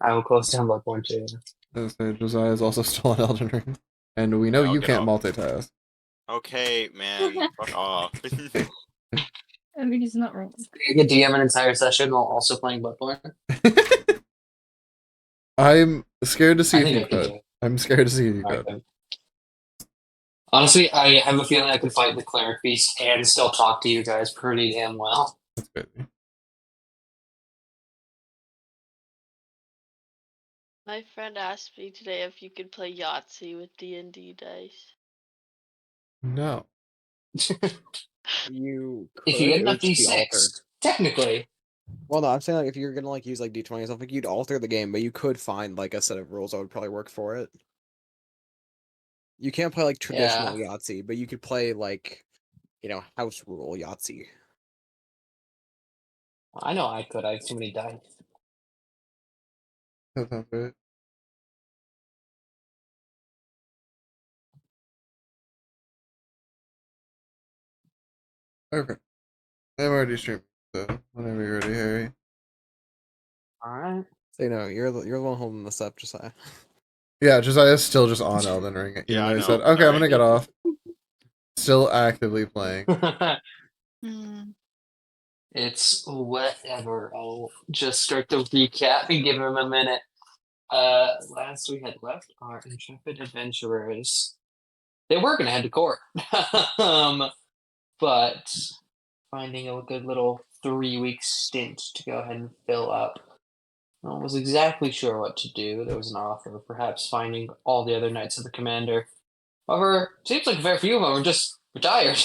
I will close down Bloodborne too. Josiah is also still on Elden Ring, and we know Yeah, I'll you get can't off. multitask. Okay, man, fuck off. I mean, he's not wrong. You could DM an entire session while also playing Bloodborne. I'm scared to see I if think you I could could. do it. I'm scared to see if you I could. could. Honestly, I have a feeling I could fight the cleric beast and still talk to you guys pretty damn well. That's crazy. My friend asked me today if you could play Yahtzee with D&D dice. No. You If you could, get it would enough just be altered. D6, technically. Well, no, I'm saying like if you're gonna like use like D20 and stuff, like you'd alter the game, but you could find like a set of rules that would probably work for it. You can't play like traditional Yeah. Yahtzee, but you could play like, house rule Yahtzee. I know I could. I have too many dice. That sounds great. Okay. I'm already streaming, so whenever you're ready, Harry. Alright. So you're the one holding this up, Josiah. Yeah, Josiah's still just on Elden Ring, even Yeah, though I he know. said, okay, I'm gonna Alright. get off. Still actively playing. Hmm. It's whatever. I'll just start the recap and give him a minute. Last we had left our intrepid adventurers. They were gonna head to court. But finding a good little 3-week stint to go ahead and fill up. I was exactly sure what to do. There was an offer of perhaps finding all the other Knights of the Commander. However, seems like a fair few of them are just retired.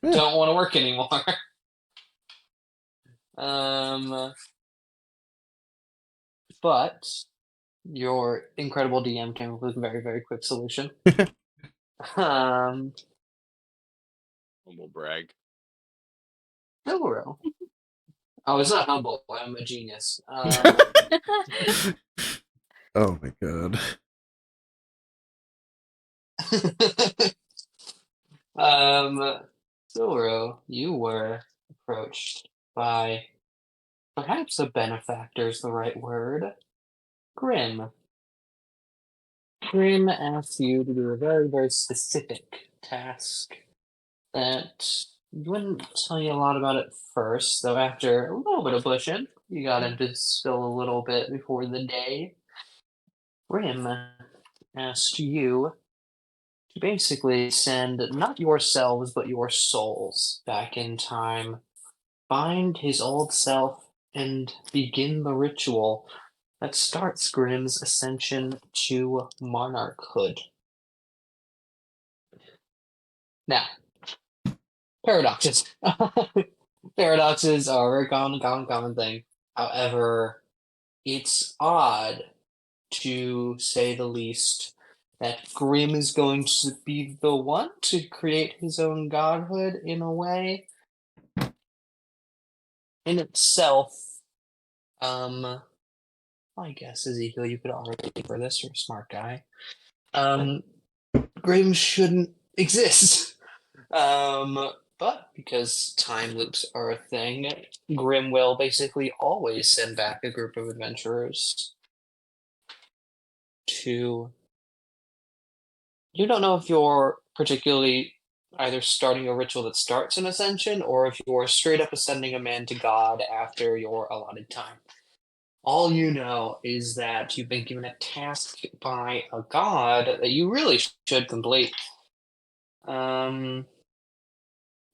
Yeah. Don't want to work anymore. um, but your incredible DM came up with a very, very quick solution. um, Humble brag. Sylro. Oh, it's not humble. I'm a genius. Oh my god. Sylro, you were approached by perhaps a benefactor is the right word. Grim. Grim asks you to do a very, very specific task that you wouldn't tell you a lot about at first, though after a little bit of pushing, you got into spill a little bit before the day. Grim asked you to basically send not yourselves, but your souls back in time, find his old self, and begin the ritual that starts Grimm's ascension to monarchhood. Now, paradoxes. Paradoxes are a very common thing. However, it's odd, to say the least, that Grimm is going to be the one to create his own godhood in a way. In itself, I guess, Ezekiel, you could argue for this, you're a smart guy. Grimm shouldn't exist. But because time loops are a thing, Grimm will basically always send back a group of adventurers to. You don't know if you're particularly either starting a ritual that starts an ascension or if you're straight up ascending a man to God after your allotted time. All you know is that you've been given a task by a god that you really should complete.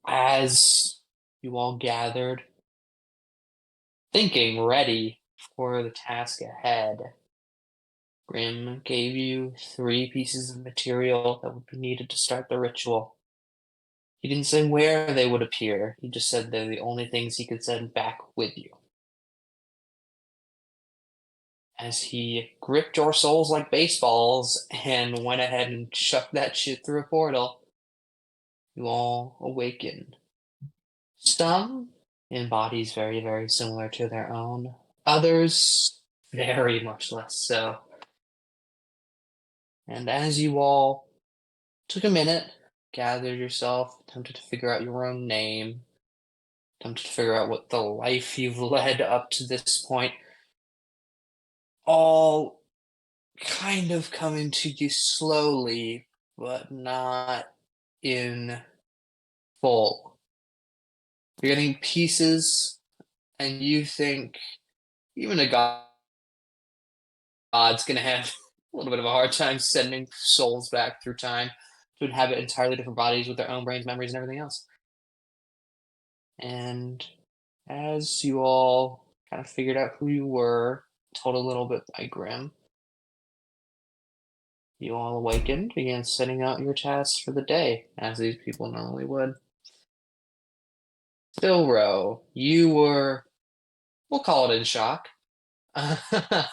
As you all gathered, thinking ready for the task ahead, Grim gave you 3 pieces of material that would be needed to start the ritual. He didn't say where they would appear, he just said they're the only things he could send back with you. As he gripped your souls like baseballs and went ahead and chucked that shit through a portal, you all awaken. Some in bodies very, very similar to their own. Others, very much less so. And as you all took a minute, gathered yourself, attempted to figure out your own name, attempted to figure out what the life you've led up to this point, all kind of coming to you slowly, but not in full. You're getting pieces, and you think even a god's gonna have a little bit of a hard time sending souls back through time to inhabit entirely different bodies with their own brains, memories, and everything else. And as you all kind of figured out who you were, told a little bit by Grim, you all awakened, began setting out your tasks for the day, as these people normally would. Sylro, you were, we'll call it in shock, to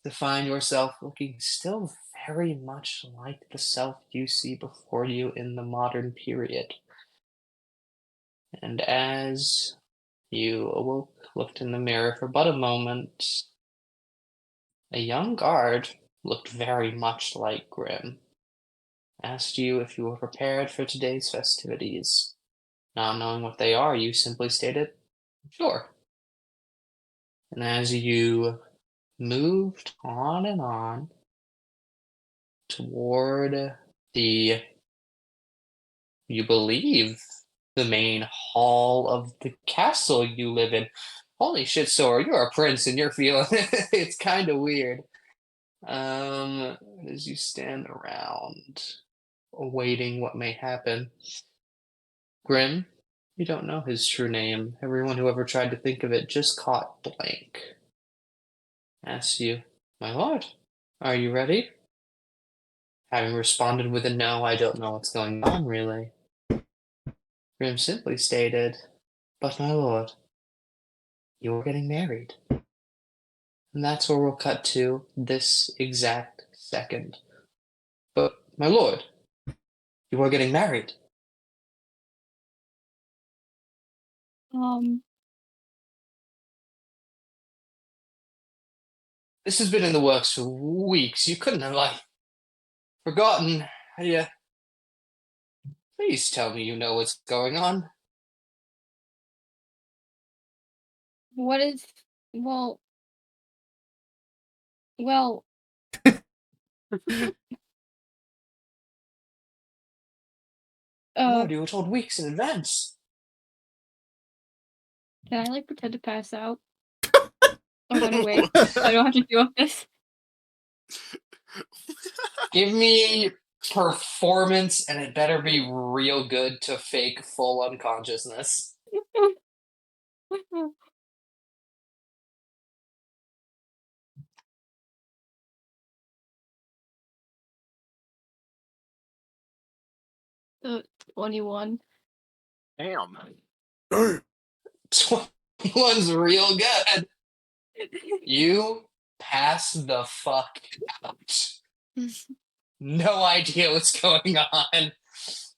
find yourself looking still very much like the self you see before you in the modern period. And as you awoke, looked in the mirror for but a moment, a young guard looked very much like Grim, asked you if you were prepared for today's festivities. Not knowing what they are, you simply stated, sure. And as you moved on and on toward the, you believe, the main hall of the castle you live in. Holy shit, Sora, you're a prince and you're feeling it's kind of weird. As you stand around, awaiting what may happen. Grim, you don't know his true name. Everyone who ever tried to think of it just caught blank. Asks you, my lord, are you ready? Having responded with a no, I don't know what's going on, really. Grim simply stated, but my lord, you're getting married. And that's where we'll cut to this exact second. But, my lord, you are getting married. This has been in the works for weeks. You couldn't have, forgotten. Please tell me you know what's going on. What is? Well, well. Lord, you were told weeks in advance. Can I pretend to pass out? Or run away? I don't have to deal with this. Give me performance, and it better be real good to fake full unconsciousness. Uh, 21. Damn. 21's real good. You pass the fuck out. No idea what's going on.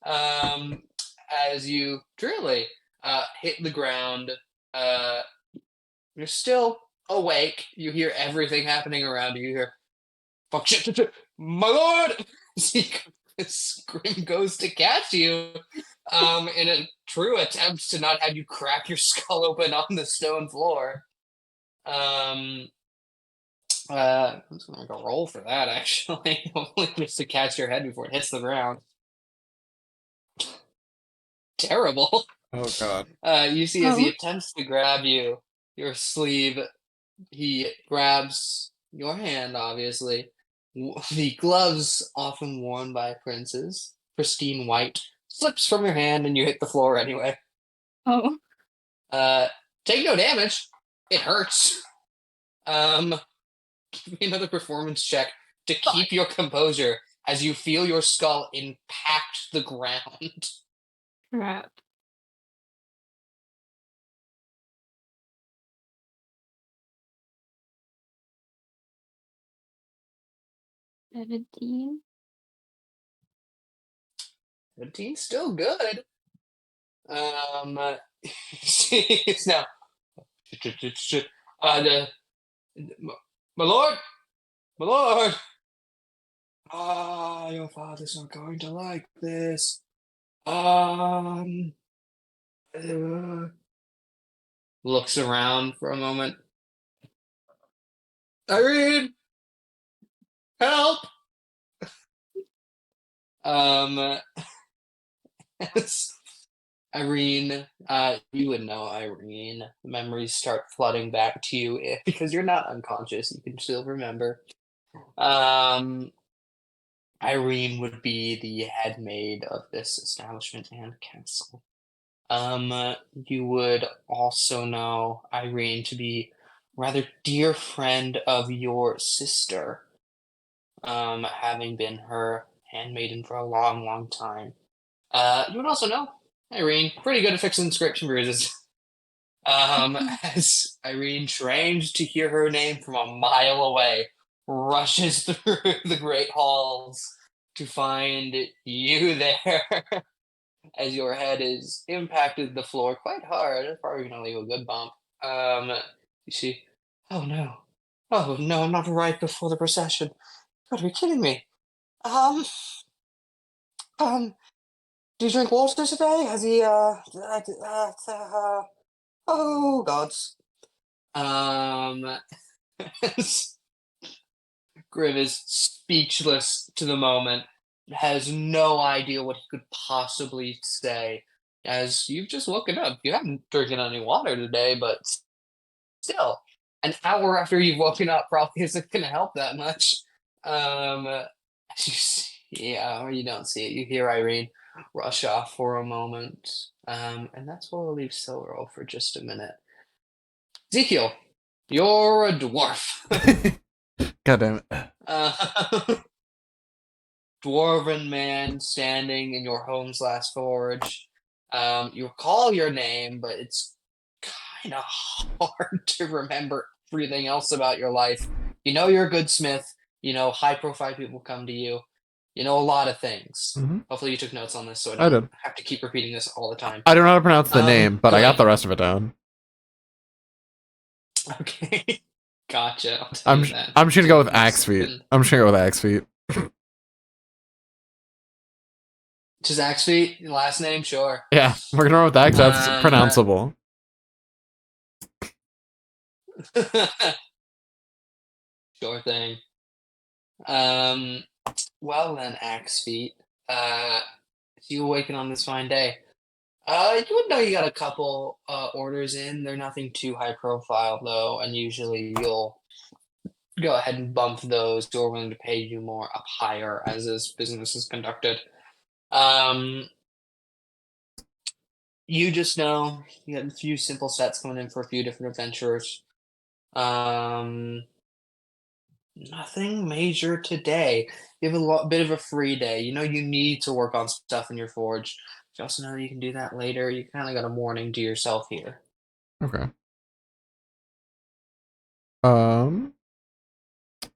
As you truly hit the ground, you're still awake. You hear everything happening around you. You hear, fuck, shit, shit, shit, my lord! Scream goes to catch you in a true attempt to not have you crack your skull open on the stone floor. I'm just gonna make a roll for that, actually. Only just to catch your head before it hits the ground. Terrible. Oh god. You see, as he attempts to grab you, your sleeve, he grabs your hand, obviously. The gloves, often worn by princes, pristine white, slips from your hand and you hit the floor anyway. Oh. Take no damage. It hurts. Give me another performance check to keep your composure as you feel your skull impact the ground. Crap. $17. 17's still good. It's now. My lord, my lord. Your father's not going to like this. Looks around for a moment. Irene, help! Um, Irene, you would know Irene. Memories start flooding back to you because you're not unconscious. You can still remember. Irene would be the head maid of this establishment and castle. You would also know Irene to be a rather dear friend of your sister, having been her handmaiden for a long, long time. You would also know Irene, pretty good at fixing scripts and bruises. As Irene, trained to hear her name from a mile away, rushes through the great halls to find you there. As your head is impacted the floor quite hard, it's probably gonna leave a good bump. You see, oh no, I'm not right before the procession. You gotta be kidding me. Um, do you drink water today? Has he, oh gods. Griv is speechless to the moment, has no idea what he could possibly say. As you've just woken up, you haven't drinking any water today, but still, an hour after you've woken up probably isn't going to help that much. As you see, yeah, you don't see it. You hear Irene rush off for a moment, and that's where we'll leave Sylro for just a minute. Ezekiel, you're a dwarf. God damn it. Dwarven man standing in your home's last forge. You recall your name, but it's kind of hard to remember everything else about your life. You know you're a good smith. You know high-profile people come to you. You know a lot of things. Mhm. Hopefully you took notes on this so I I don't did. have to keep repeating this all the time. I don't know how to pronounce the name, but I got good. the rest of it down. Okay. Gotcha. I'll tell you that. I'm just gonna go with Axe Feet. I'm just gonna go with Axe Feet. Just Axe Feet, your last name, sure. Yeah, we're gonna run with that 'cause that's pronounceable. Sure thing. Well then, Axe Feet. You awaken on this fine day. You would know you got a couple orders in. They're nothing too high profile though, and usually you'll go ahead and bump those who are willing to pay you more up higher as this business is conducted. You just know you got a few simple sets coming in for a few different adventurers. Nothing major today. You have a bit of a free day. You know you need to work on stuff in your forge. You also know you can do that later. You kind of got a morning to yourself here. Okay.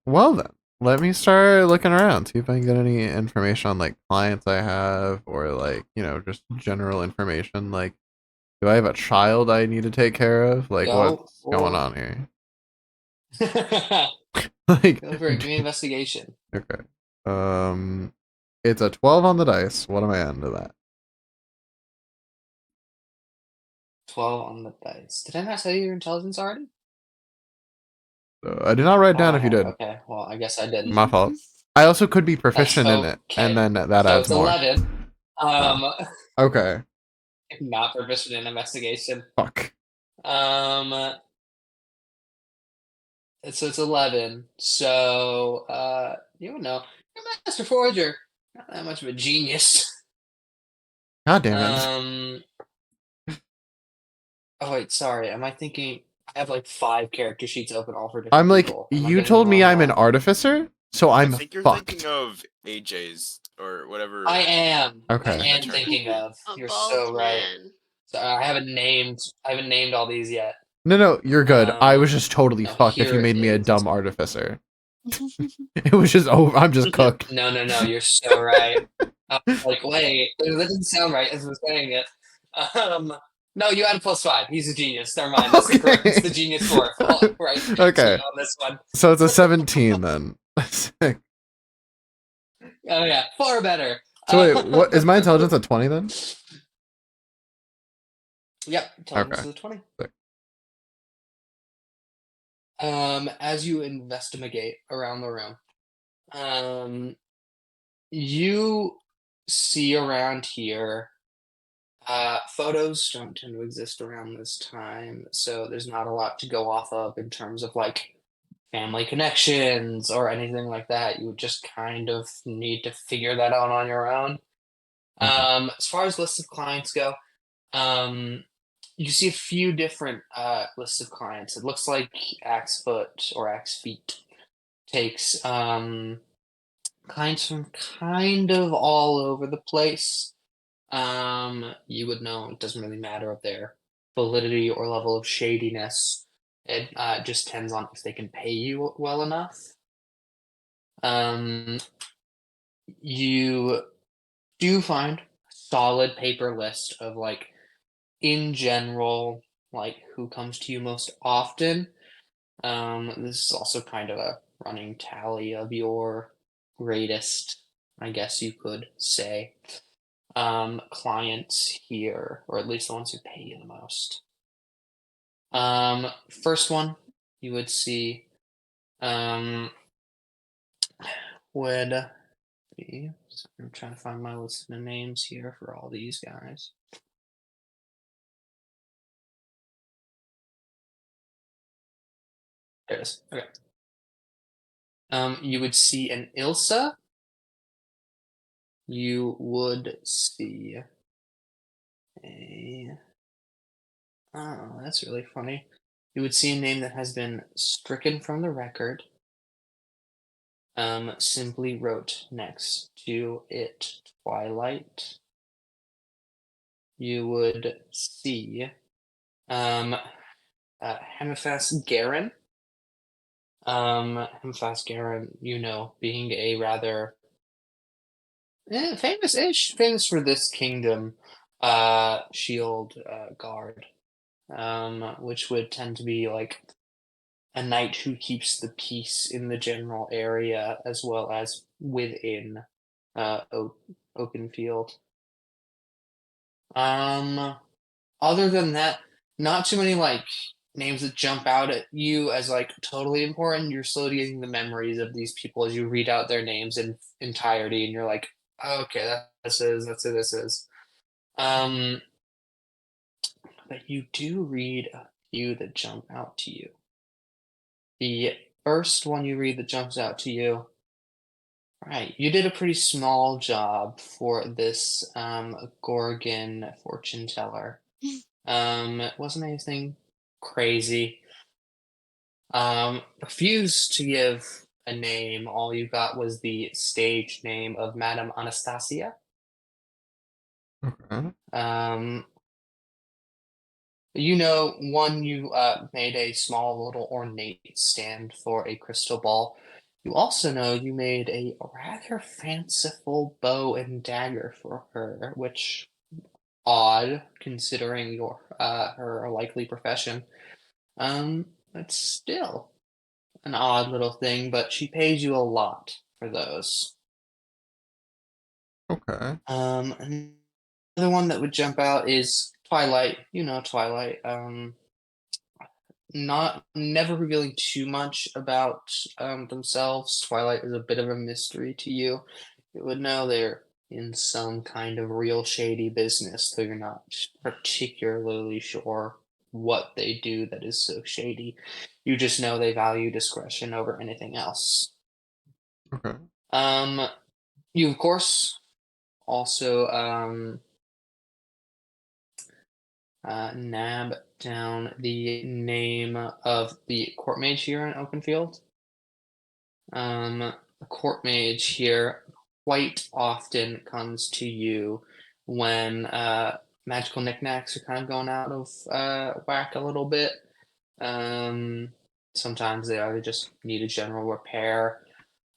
Well then, let me start looking around, see if I can get any information on like clients I have, or like, you know, just general information. Like, do I have a child I need to take care of? Like, what's going on here? Like, Go for it. Give me an investigation. okay. It's a 12 on the dice. What am I under that? 12 on the dice. Did I not tell you your intelligence already? So I did not write down if you did. Okay, well, I guess I didn't. My fault. I also could be proficient in it, okay. and then that So adds it's more. 11. Okay. Not proficient in investigation. Fuck. So it's 11. So you would know. You're a master forger. Not that much of a genius. God damn it. Oh wait, sorry. Am I thinking? I have like 5 character sheets open, all for different I'm like, people. Am I you getting told the me wrong I'm an one? artificer, so I'm I think you're fucked. thinking of AJ's or whatever. I am. Okay. I am thinking of. A You're bald so right. man. So I haven't named all these yet. No, you're good. I was just totally no, fucked if you here made it me a is. dumb artificer. It was just over. I'm just cooked. No, you're so right. Like, wait, that doesn't sound right as we're saying it. No, you had a +5. He's a genius. Never mind. That's correct. It's the genius score. Right. Okay. On this one. So it's a 17 then. Oh yeah, far better. So wait, what is my intelligence at 20 then? Yep. Intelligence Okay. is a 20. Sick. As you investigate around the room, um, you see around here, photos don't tend to exist around this time, so there's not a lot to go off of in terms of like family connections or anything like that. You would just kind of need to figure that out on your own. Okay. As far as lists of clients go, you see a few different lists of clients. It looks like Axefoot or Axefeet takes clients from kind of all over the place. You would know it doesn't really matter of their validity or level of shadiness. It just depends on if they can pay you well enough. You do find a solid paper list of like in general, like who comes to you most often. This is also kind of a running tally of your greatest, I guess you could say, clients here, or at least the ones who pay you the most. First one you would see would be. So I'm trying to find my list of names here for all these guys. There it is. Okay. You would see an Ilsa. You would see a. Oh, that's really funny. You would see a name that has been stricken from the record. Simply wrote next to it Twilight. You would see Hemifas Garen. Hemifas Garen, you know, being a rather famous-ish, famous for this kingdom, shield guard, which would tend to be like a knight who keeps the peace in the general area as well as within open field. Other than that, not too many like names that jump out at you as like totally important. You're slowly getting the memories of these people as you read out their names in entirety, and you're like, oh, okay, that's who this is. But you do read a few that jump out to you. The first one you read that jumps out to you, right? You did a pretty small job for this Gorgon fortune teller. It wasn't anything crazy. Refused to give a name. All you got was the stage name of Madame Anastasia. Okay. You know, one, you made a small little ornate stand for a crystal ball. You also know you made a rather fanciful bow and dagger for her, which odd considering your her likely profession. It's still an odd little thing, but she pays you a lot for those. Okay. Another one that would jump out is Twilight. You know Twilight. Not never revealing too much about themselves. Twilight is a bit of a mystery to you. You would know they're in some kind of real shady business, though you're not particularly sure what they do that is so shady. You just know they value discretion over anything else. Okay. You of course also nab down the name of the court mage here in Openfield. The court mage here quite often comes to you when magical knickknacks are kind of going out of whack a little bit. Sometimes they either just need a general repair,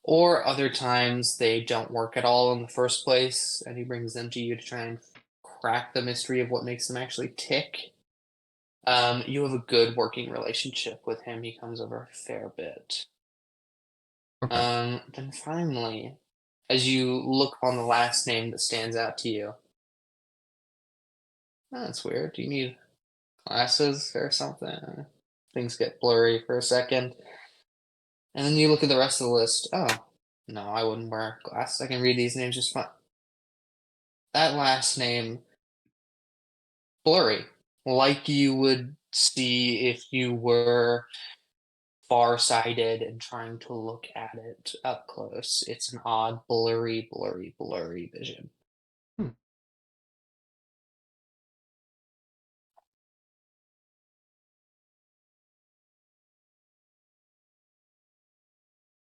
or other times they don't work at all in the first place, and he brings them to you to try and crack the mystery of what makes them actually tick. You have a good working relationship with him. He comes over a fair bit. Okay. Then finally, as you look on the last name that stands out to you, oh, that's weird. Do you need glasses or something? things get blurry for a second. And then you look at the rest of the list. Oh, no, I wouldn't wear glasses. I can read these names just fine. That last name, blurry. Like you would see if you were farsighted and trying to look at it up close. It's an odd, blurry vision.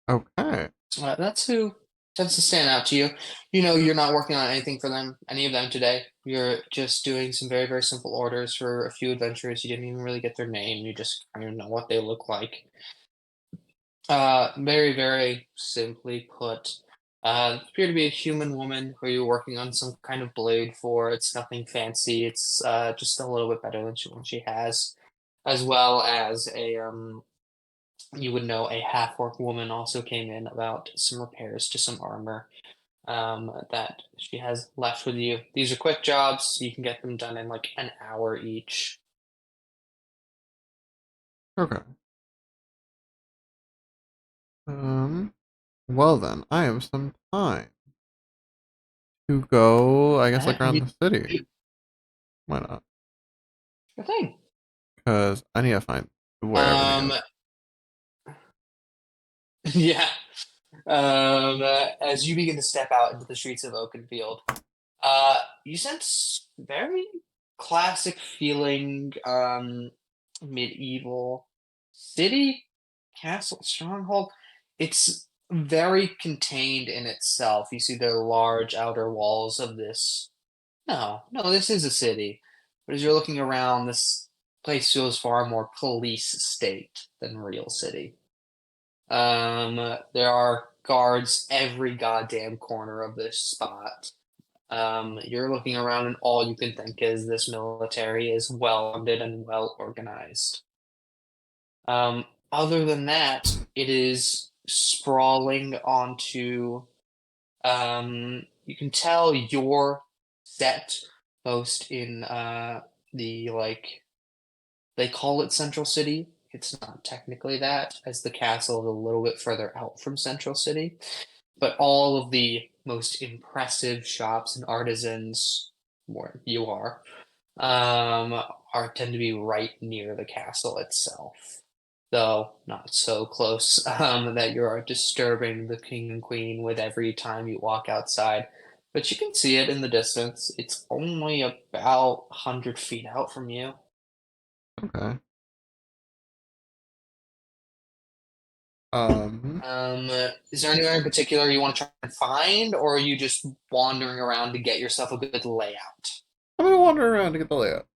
Okay. That's who tends to stand out to you. You know, you're not working on anything for them, any of them today. You're just doing some very, very simple orders for a few adventurers. You didn't even really get their name. You just kind of know what they look like. Very, very simply put, appear to be a human woman who you're working on some kind of blade for. It's nothing fancy. It's just a little bit better than she has, as well as you would know a half-orc woman also came in about some repairs to some armor that she has left with you. These are quick jobs, so you can get them done in like an hour each. Okay. Well then, I have some time to go, I guess, like around the city. Why not? Sure thing. Because I need to find where everything is. Yeah. As you begin to step out into the streets of Oakenfield, you sense very classic feeling, medieval city, castle, stronghold. It's very contained in itself. You see the large outer walls of this. No, this is a city. But as you're looking around, this place feels far more police state than real city. There are guards every goddamn corner of this spot. You're looking around and all you can think is this military is well funded and well organized. Other than that, it is sprawling onto, you can tell you're set most in, the, like, they call it Central City. It's not technically that, as the castle is a little bit further out from Central City. But all of the most impressive shops and artisans, where you are tend to be right near the castle itself. Though not so close that you are disturbing the king and queen with every time you walk outside. But you can see it in the distance. It's only about 100 feet out from you. Okay. Is there anywhere in particular you want to try and find, or are you just wandering around to get yourself a good layout? I'm gonna wander around to get the layout.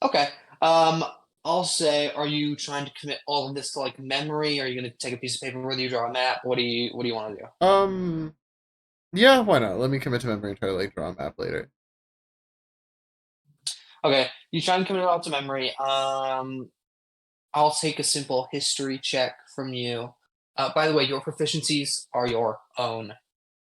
Okay. I'll say, are you trying to commit all of this to like memory? Are you going to take a piece of paper with you, draw a map? What do you want to do? Yeah, why not? Let me commit to memory and try to like draw a map later. Okay, you try and commit it all to memory. I'll take a simple history check from you. By the way, your proficiencies are your own.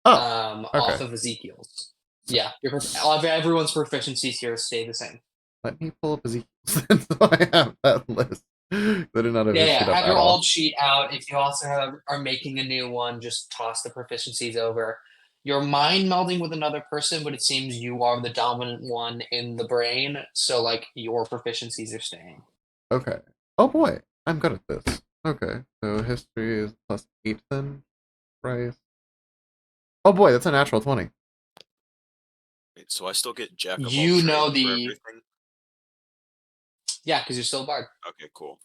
Oh, Off okay. of Ezekiel's. Yeah, everyone's proficiencies here stay the same. Let me pull up Ezekiel's so I have that list. I did not have this shit up Have at your all. old sheet out. If you also are making a new one, just toss the proficiencies over. You're mind melding with another person, but it seems you are the dominant one in the brain, so like your proficiencies are staying. Okay. Oh boy, I'm good at this. Okay, so history is +8 then, right? Oh boy, that's a natural 20. Wait, so I still get jack of all You trades know for the everything? yeah, because you're still a bard. Okay, cool.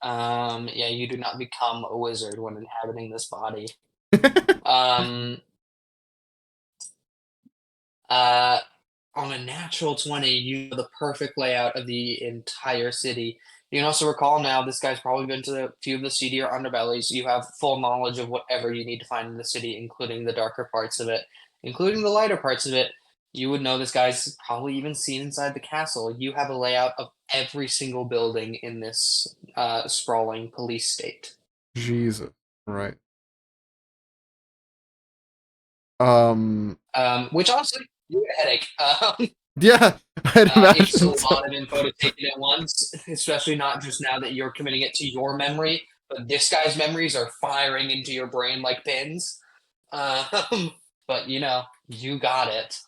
Yeah, you do not become a wizard when inhabiting this body. Um, on a natural 20, you know the perfect layout of the entire city. You can also recall now this guy's probably been to a few of the seedier underbellies. You have full knowledge of whatever you need to find in the city, including the darker parts of it, including the lighter parts of it. You would know this guy's probably even seen inside the castle. You have a layout of every single building in this sprawling police state. Jesus, right. Which honestly, you get a headache. Yeah, I'd It's a imagine so. lot of info to take in at once, especially not just now that you're committing it to your memory, but this guy's memories are firing into your brain like pins. But you got it.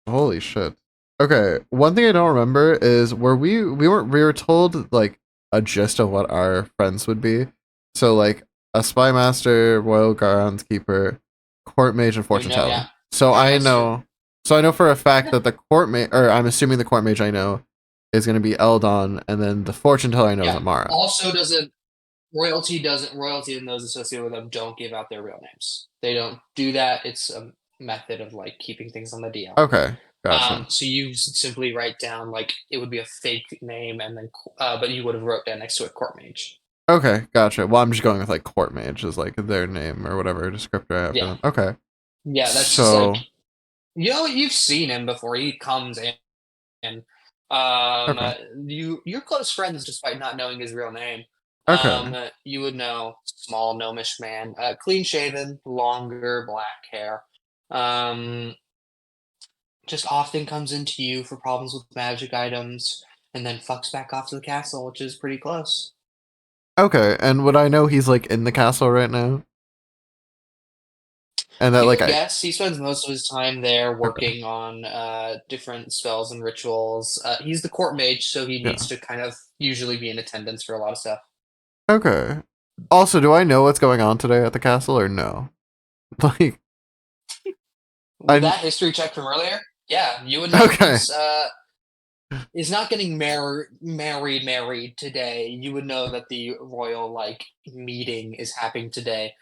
Holy shit. Okay, one thing I don't remember is we were told like a gist of what our friends would be. So like a spy master, royal groundskeeper, court mage, and fortune teller. Yeah. So Yeah, I that's true. know. So I know for a fact that the court mage, or I'm assuming the court mage I know, is going to be Eldon, and then the fortune teller I know is Yeah. Amara. Also, royalty and those associated with them don't give out their real names. They don't do that. It's a method of like keeping things on the DL. Okay, gotcha. So you simply write down like it would be a fake name, and then but you would have wrote down next to it court mage. Okay, gotcha. Well, I'm just going with like court mage as like their name or whatever descriptor I have for them. Okay. Yeah, that's So, just like you've seen him before. He comes in, and okay. you're close friends despite not knowing his real name. Okay. You would know small gnomish man, clean shaven, longer black hair. Just often comes into you for problems with magic items, and then fucks back off to the castle, which is pretty close. Okay, and would I know he's like in the castle right now? And that You like would I guess he spends most of his time there okay. working on different spells and rituals. He's the court mage, so he needs Yeah. to kind of usually be in attendance for a lot of stuff. Okay. Also, do I know what's going on today at the castle or no? Like With I that history check from earlier, yeah, you would know okay. he's not getting married today. You would know that the royal like meeting is happening today.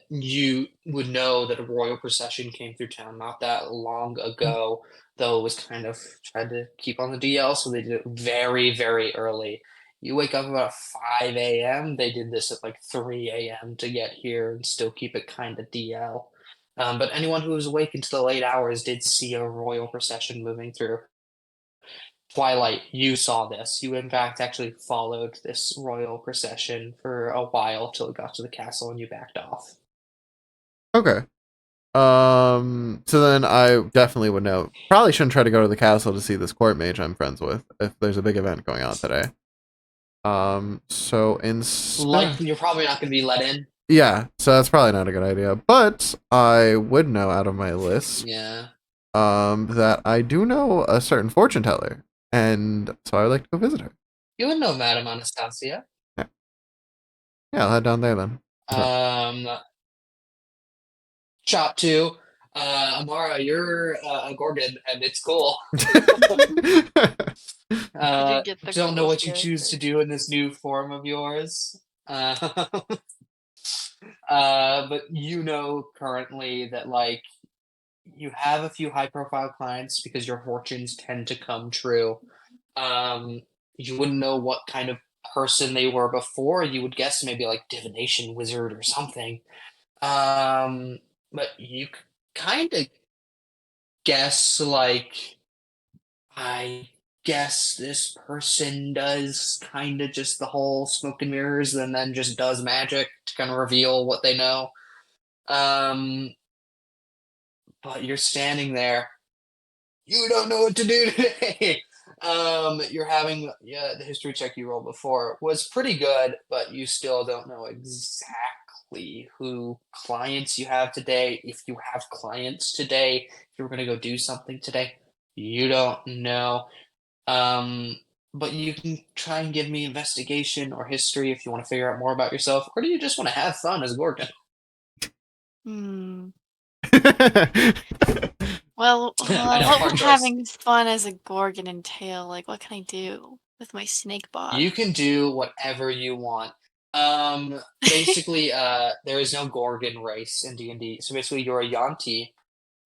You would know that a royal procession came through town not that long ago, though it was kind of tried to keep on the DL, so they did it very, very early. You wake up about 5 a.m. They did this at like 3 a.m. to get here and still keep it kind of DL. But anyone who was awake into the late hours did see a royal procession moving through. Twilight, you saw this. You, in fact, actually followed this royal procession for a while till it got to the castle and you backed off. Okay. So then I definitely would know. Probably shouldn't try to go to the castle to see this court mage I'm friends with if there's a big event going on today. So instead, You're probably not going to be let in. yeah, so that's probably not a good idea. But I would know out of my list, Yeah. that I do know a certain fortune teller, and so I would like to go visit her. You would know Madame Anastasia. Yeah, I'll head down there then. Chop 2. Amara, you're a Gorgon, and it's cool. get the Don't know coolest what you choose character. to do in this new form of yours. But you know currently that like you have a few high profile clients because your fortunes tend to come true. You wouldn't know what kind of person they were before. You would guess maybe like divination wizard or something. But you kind of guess like I guess this person does kind of just the whole smoke and mirrors and then just does magic to kind of reveal what they know. Um, but you're standing there. You don't know what to do today. You're having the history check you rolled before was pretty good, but you still don't know exactly who clients you have today. If you have clients today, if you're going to go do something today, you don't know. But you can try and give me investigation or history if you want to figure out more about yourself, or do you just want to have fun as Gorgon? Hmm. Well, I know, what hard would choice. having fun as a Gorgon entail? Like, what can I do with my snake bot? You can do whatever you want. Basically, there is no Gorgon race in D&D. So basically, you're a Yuan-ti.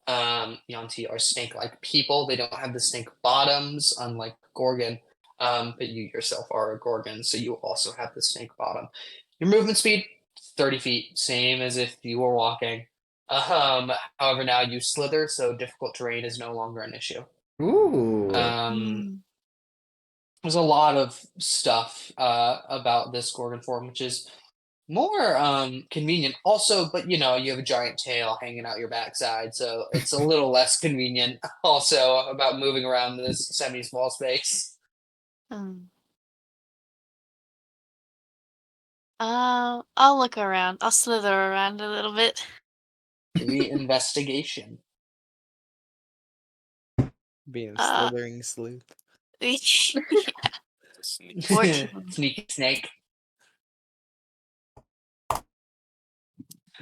Yuan-ti are snake-like people. They don't have the snake bottoms, unlike Gorgon. But you yourself are a Gorgon, so you also have the snake bottom. Your movement speed, 30 feet, same as if you were walking. However, now you slither, so difficult terrain is no longer an issue. Ooh. Um, there's a lot of stuff about this Gorgon form, which is more convenient. Also, but you know, you have a giant tail hanging out your backside, so it's a little less convenient. Also, about moving around this semi-small space. Hmm. I'll look around. I'll slither around a little bit. Give me investigation. Being a Uh, slithering sleuth. yeah, The sneak. 14. Sneaky snake.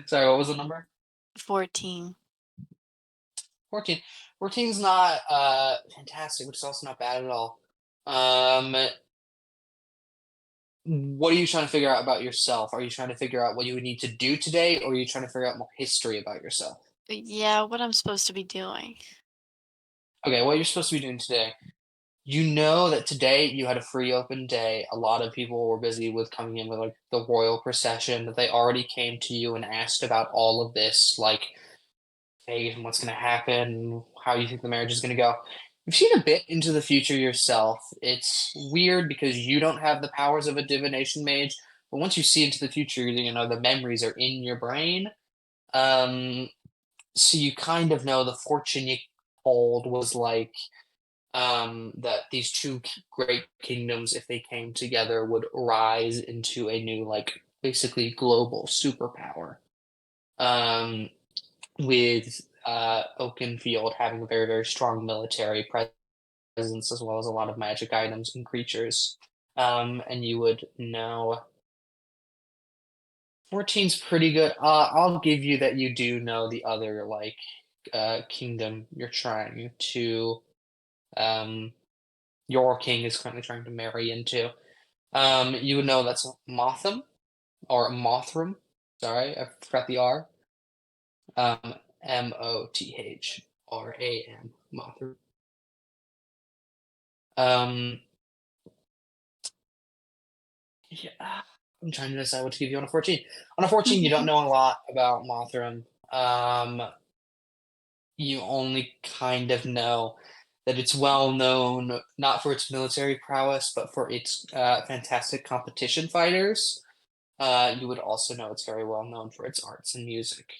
Sorry, what was the number? 14. 14. 14's not fantastic, which is also not bad at all. What are you trying to figure out about yourself? Are you trying to figure out what you would need to do today, or are you trying to figure out more history about yourself? Yeah, what I'm supposed to be doing. Okay, what you're supposed to be doing today. You know that today you had a free open day. A lot of people were busy with coming in with like the royal procession, that they already came to you and asked about all of this, like fate and what's going to happen, how you think the marriage is going to go. You've seen a bit into the future yourself. It's weird because you don't have the powers of a divination mage, but once you see into the future, you know the memories are in your brain. Um, so you kind of know the fortune you told was like that these two great kingdoms, if they came together, would rise into a new, like, basically global superpower. Um, with Oakenfield having a very, very strong military presence, as well as a lot of magic items and creatures. And you would know 14's pretty good. I'll give you that you do know the other, like, kingdom you're trying to. Your king is currently trying to marry into. You would know that's Motham or Mothram. Sorry, I forgot the R. Mothram. Mothram. Yeah, I'm trying to decide what to give you on a 14. On a 14, you don't know a lot about Mothram. You only kind of know that it's well known not for its military prowess, but for its fantastic competition fighters. You would also know it's very well known for its arts and music.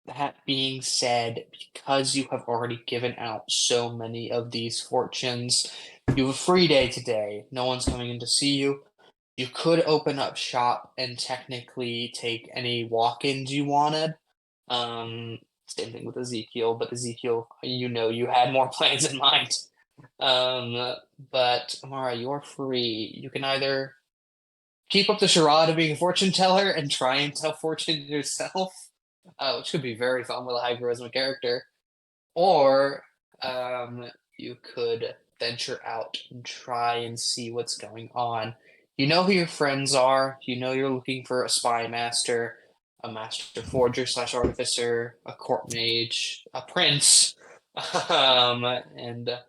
That being said, because you have already given out so many of these fortunes, you have a free day today. No one's coming in to see you. You could open up shop and technically take any walk-ins you wanted. Same thing with Ezekiel, but Ezekiel, you know you had more plans in mind. But Amara, you're free. You can either keep up the charade of being a fortune teller and try and tell fortune yourself, which could be very fun with a high charisma character, or you could venture out and try and see what's going on. You know who your friends are. You know you're looking for a spy master, a master forger slash artificer, a court mage, a prince, and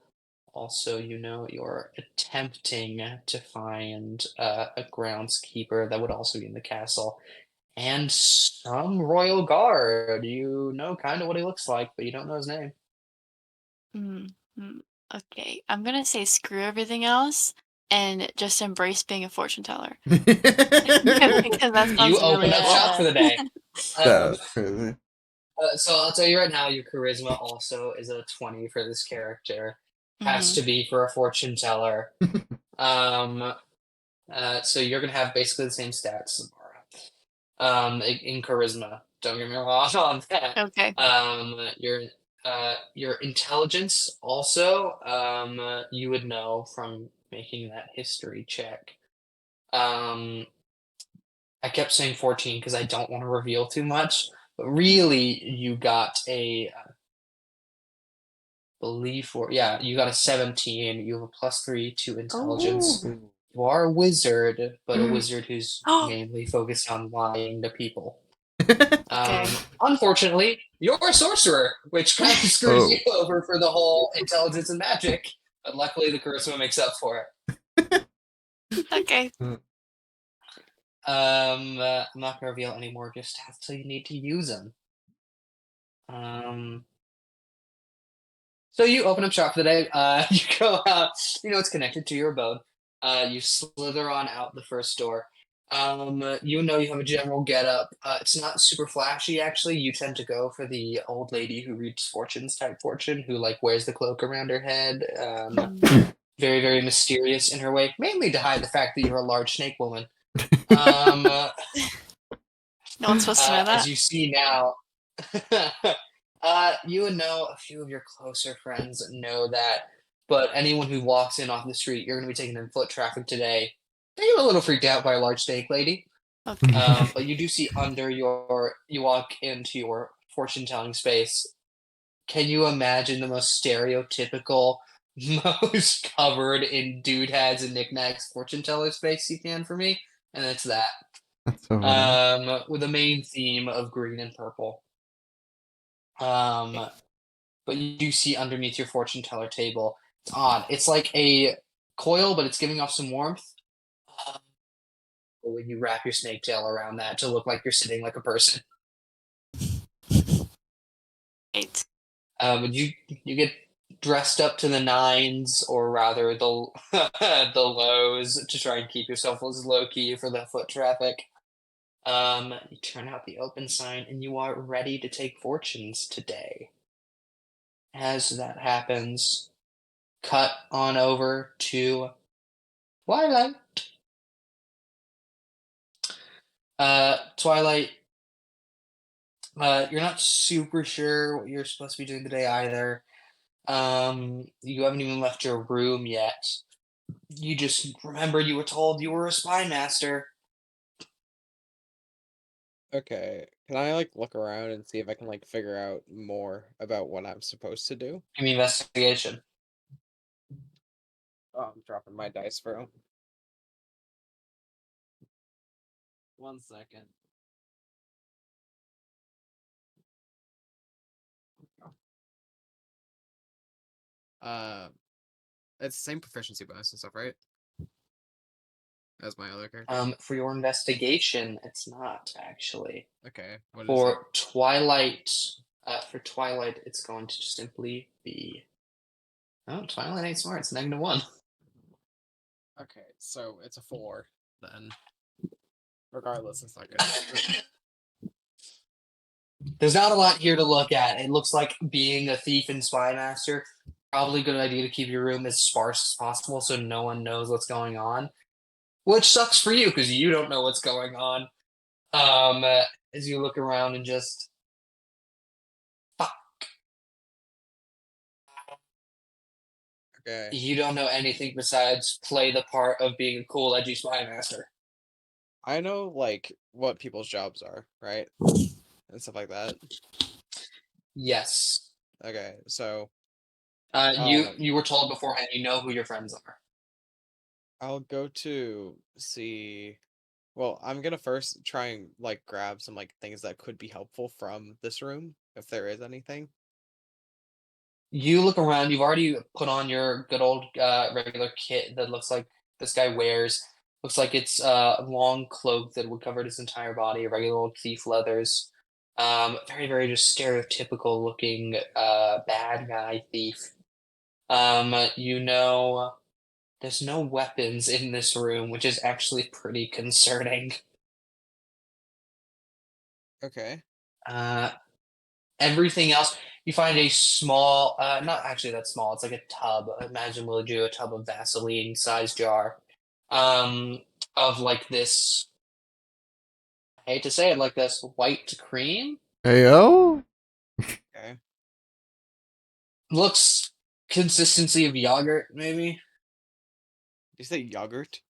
also you know you're attempting to find a groundskeeper that would also be in the castle, and some royal guard. You know kind of what he looks like, but you don't know his name. Mm, mm, okay, I'm gonna say screw everything else and just embrace being a fortune teller. Because that You sounds really open up shop for the day. That's crazy. So I'll tell you right now, your charisma also is a 20 for this character. Has Mhm. to be for a fortune teller. So you're gonna have basically the same stats, in charisma. Don't get me wrong on that. Okay. Your intelligence also, you would know from making that history check. I kept saying 14 because I don't want to reveal too much, but really you got a believe for yeah, you got a 17. You have a +3 to intelligence. Oh. You are a wizard, but a wizard who's mainly focused on lying to people. Okay. Unfortunately, you're a sorcerer, which kind of screws you over for the whole intelligence and magic. But luckily, the charisma makes up for it. Okay. I'm not gonna reveal any more just until you need to use them. So you open up shop for the day. You go out. You know it's connected to your abode. You slither on out the first door. You know you have a general getup. It's not super flashy, actually. You tend to go for the old lady who reads fortunes type fortune, who like wears the cloak around her head. Very, very mysterious in her way, mainly to hide the fact that you're a large snake woman. No one's supposed to know As that. you see now, you would know a few of your closer friends know that, but anyone who walks in off the street, you're going to be taking in foot traffic today. You're a little freaked out by a large snake lady. Okay. But you do see you walk into your fortune telling space. Can you imagine the most stereotypical, most covered in doodads and knickknacks fortune teller space you can for me? And it's that. That's so funny. With a main theme of green and purple. But you do see underneath your fortune teller table, it's odd. It's like a coil, but it's giving off some warmth. Um, when you wrap your snake tail around that to look like you're sitting like a person. Right. You get dressed up to the nines, or rather the the lows, to try and keep yourself as low key for the foot traffic. You turn out the open sign, and you are ready to take fortunes today. As that happens, cut on over to Twilight. Twilight, you're not super sure what you're supposed to be doing today either. You haven't even left your room yet. You just remember you were told you were a spy master. Okay. Can I like look around and see if I can like figure out more about what I'm supposed to do? Give me investigation. Oh, I'm dropping my dice, bro. 1 second. Uh, it's the same proficiency bonus and stuff, right? As my other character. For your investigation, it's not actually. Okay. What is it? For Twilight, it's going to simply be. Oh, Twilight ain't smart. It's -1. Okay, so it's a 4 then. Regardless, it's not good. There's not a lot here to look at. It looks like being a thief and spy master. Probably a good idea to keep your room as sparse as possible so no one knows what's going on. Which sucks for you because you don't know what's going on. As you look around and just Okay. you don't know anything besides play the part of being a cool, edgy spy master. I know like what people's jobs are, right? And stuff like that. Yes. Okay, so You were told beforehand. You know who your friends are. I'll go to see. Well, I'm gonna first try and like grab some like things that could be helpful from this room, if there is anything. You look around. You've already put on your good old regular kit that looks like this guy wears. Looks like it's a long cloak that would cover his entire body. Regular old thief leathers. Very, very just stereotypical looking bad guy thief. You know, there's no weapons in this room, which is actually pretty concerning. Okay. Everything else, you find a small, not actually that small, it's like a tub. Imagine, will you, a tub of Vaseline size jar, um, of like this, I hate to say it, like this white cream. Heyo. Okay. Looks consistency of yogurt, maybe. You say yogurt?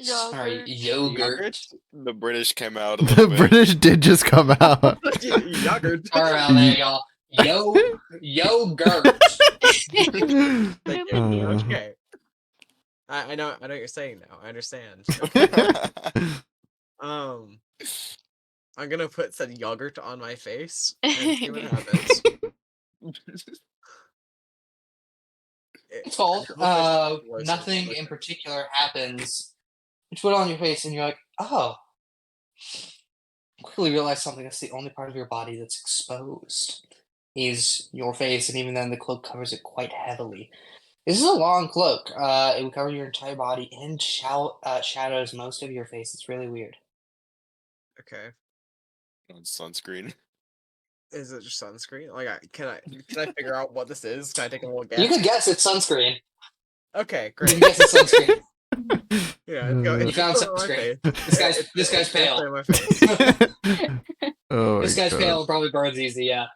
Sorry, Yogurt. yogurt. The British came out a The little bit. British did just come out. Yogurt. Sorry about that, y'all. Yogurt. Thank you. Uh. Okay. I know what you're saying now. I understand. I'm gonna put said yogurt on my face and see what happens. It's cold. I hope it's worse than Nothing yogurt. in particular happens. You put it on your face and you're like, oh. Quickly realize something. That's the only part of your body that's exposed is your face, and even then the cloak covers it quite heavily. This is a long cloak. It would cover your entire body and shadows most of your face. It's really weird. Okay. On sunscreen. Is it just sunscreen? Like, can I figure out what this is? Can I take a little guess? You could guess it's sunscreen. Okay, You great. can guess it's sunscreen. Yeah, it's You found going on my sunscreen. face. This guy's It's pale. on my face. Oh This my guy's God. pale and probably burns easy. Yeah.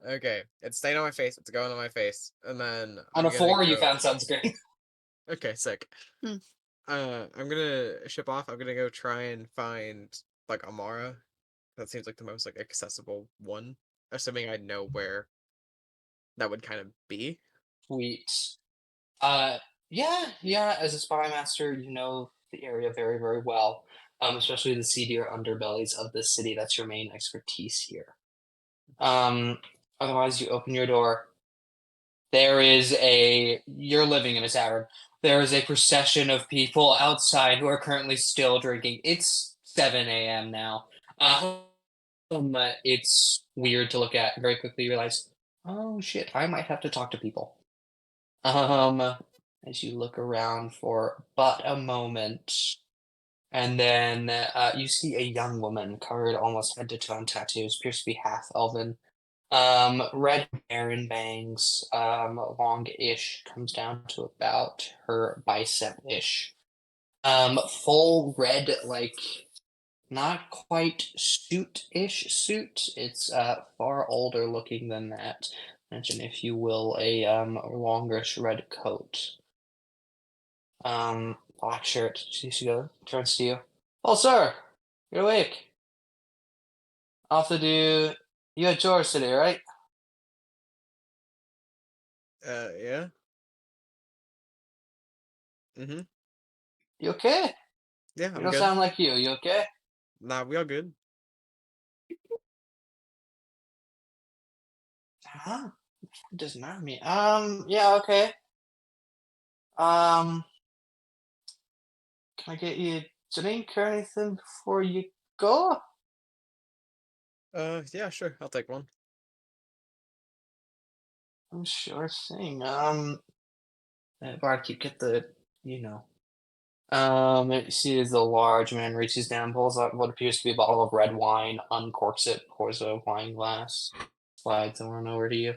Okay, it's staying on my face. It's going on my face, and then On I'm a gonna 4, you go- found sunscreen. Okay, sick. Hmm. I'm gonna ship off. I'm gonna go try and find like Amara. That seems like the most like accessible one, assuming I know where that would kind of be. Sweet. Yeah. As a spy master, you know the area very, very well. Especially the seedier underbellies of the city. That's your main expertise here. Otherwise, you open your door. You're living in a tavern. There is a procession of people outside who are currently still drinking. It's 7 a.m. now. It's weird to look at. Very quickly you realize, oh shit, I might have to talk to people. As you look around for but a moment, and then you see a young woman covered almost head to toe in tattoos, appears to be half elven. Red hair and bangs, long-ish, comes down to about her bicep-ish. Full red, like, not quite suit-ish suit. It's far older looking than that. Mention, if you will, a longish red coat. Black shirt. She goes, turns to you. Oh, sir, you're awake. Off to do. You had chores today, right? Yeah. Mm-hmm. You okay? Yeah, You I'm don't good. sound like you. You okay? Nah, we all good. Huh? Does not mean. Yeah, okay. Um, can I get you a drink or anything before you go? Yeah, sure. I'll take one. I'm sure thing. Barkeep, get the, you know. You see as the large man reaches down, pulls out what appears to be a bottle of red wine, uncorks it, pours a wine glass, slides the one over to you.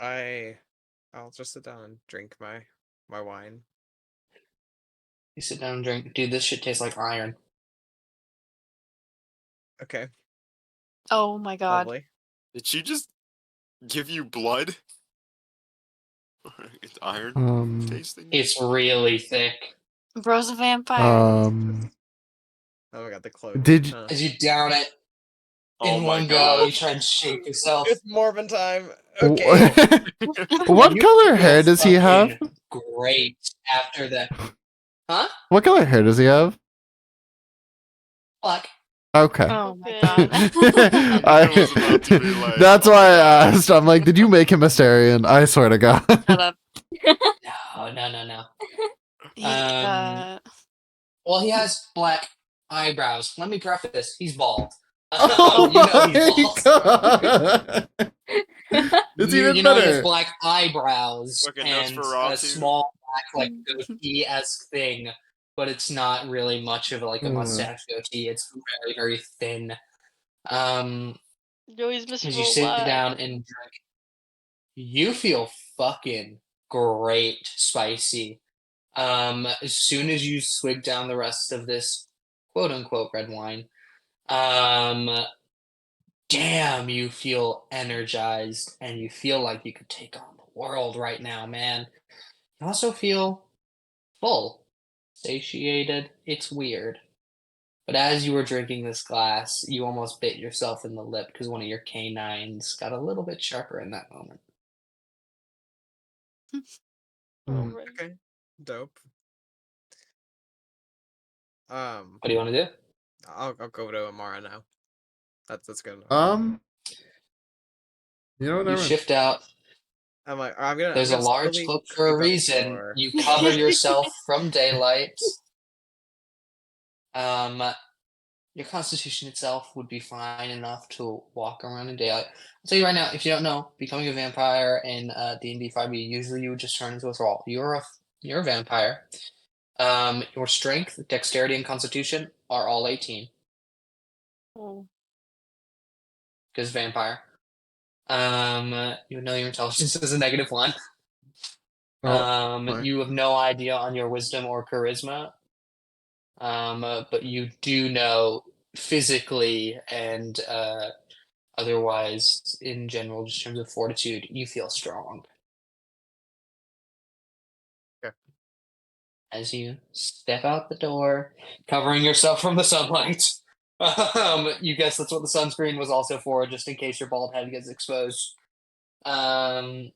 I'll just sit down and drink my wine. You sit down and drink. Dude, this shit tastes like iron. Okay, Oh my god. lovely. Did she just give you blood? It's iron tasting. It's really thick. Bro's a vampire. Oh my god, the cloak. Did you- As you down it Oh in my one go, you gosh. try and shake yourself. It's Morbin time. Okay. What You color feel hair does he have? fucking Great after that. Huh? What color hair does he have? Black. Okay. Oh my Okay. god. I was about to be like, That's oh why my I God. asked. I'm like, did you make him Astarian? I swear to God. Shut up. No. He, Well, he has black eyebrows. Let me preface this. He's bald. Oh You know my he's bald. God. It's even You know he has better. black eyebrows Fucking and Nosferatu. a small black, like, goatee-esque thing, but it's not really much of like a mustache goatee. It's very, very thin. Joey's Mr. As you sit Black. down and drink, you feel fucking great, spicy. As soon as you swig down the rest of this quote unquote red wine, damn, you feel energized and you feel like you could take on the world right now, man. You also feel full, satiated. It's weird. But as you were drinking this glass, you almost bit yourself in the lip because one of your canines got a little bit sharper in that moment. Mm. Alright. Okay. Dope. What do you want to do? I'll go to Amara now. That's good. You know what? You Never mind. shift out. I'm like, There's a large slowly cloak for a creep up the reason. door. You cover yourself from daylight. your constitution itself would be fine enough to walk around in daylight. I'll tell you right now, if you don't know, becoming a vampire in D&D 5e, usually you would just turn into a thrall. You're a vampire. Your strength, dexterity, and constitution are all 18 Oh. because vampire. You know your intelligence is a -1. Fine. You have no idea on your wisdom or charisma. But you do know physically and otherwise, in general, just in terms of fortitude, you feel strong. Okay. As you step out the door, covering yourself from the sunlight. You guess that's what the sunscreen was also for, just in case your bald head gets exposed. And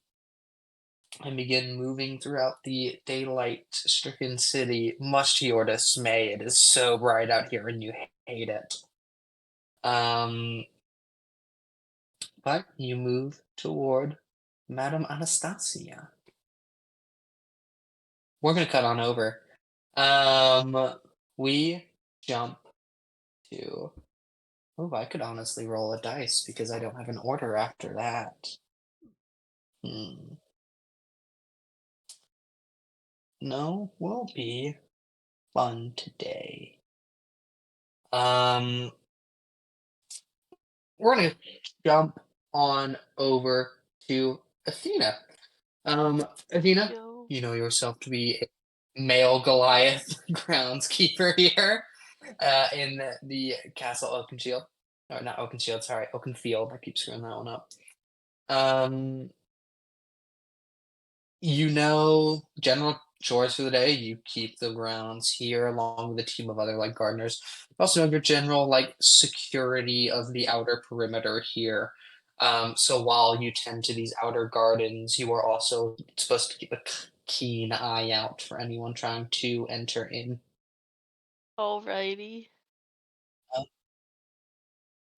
begin moving throughout the daylight-stricken city, much to your dismay. It is so bright out here, and you hate it. But you move toward Madame Anastasia. We're gonna cut on over. We jump to. Oh, I could honestly roll a dice because I don't have an order after that. No, will be fun today. We're gonna jump on over to Athena. Athena, Yo. you know yourself to be a male Goliath groundskeeper here in the Castle Oakenshield. Or not Oakenshield, sorry, Oakenfield. I keep screwing that one up. You know general chores for the day. You keep the grounds here along with a team of other like gardeners. You also have your general like security of the outer perimeter here. So while you tend to these outer gardens, you are also supposed to keep a keen eye out for anyone trying to enter in. Alrighty.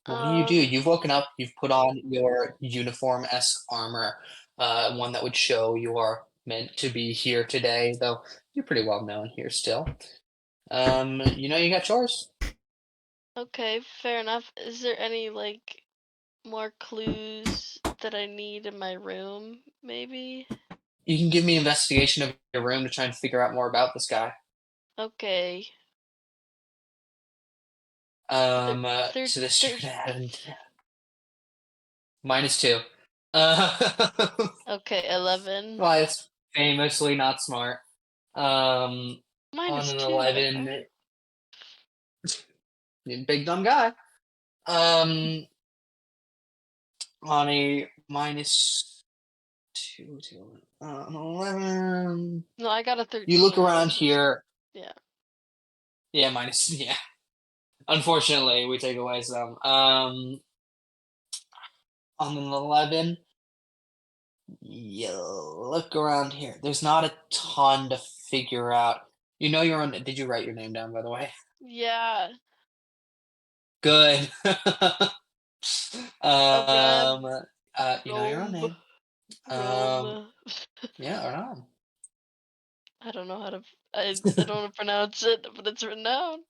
What do you do? You've woken up, you've put on your uniform-esque armor, one that would show you are meant to be here today, though you're pretty well known here still. You know you got chores. Okay, fair enough. Is there any like more clues that I need in my room, maybe? You can give me investigation of your room to try and figure out more about this guy. Okay. There, To this there's -2. okay, 11. Why it's famously not smart. On an -2. 11, Alright. big dumb guy. On a -2 to 11. No, I got a 13. You look around so- here. Yeah. Yeah, yeah. Unfortunately, we take away some. On an 11, you look around here. There's not a ton to figure out. You know your own. Did you write your name down, by the way? Yeah. Good. Reb, You know your own name. Rome. Yeah, or not. I don't know how to. I don't want to pronounce it, but it's written down.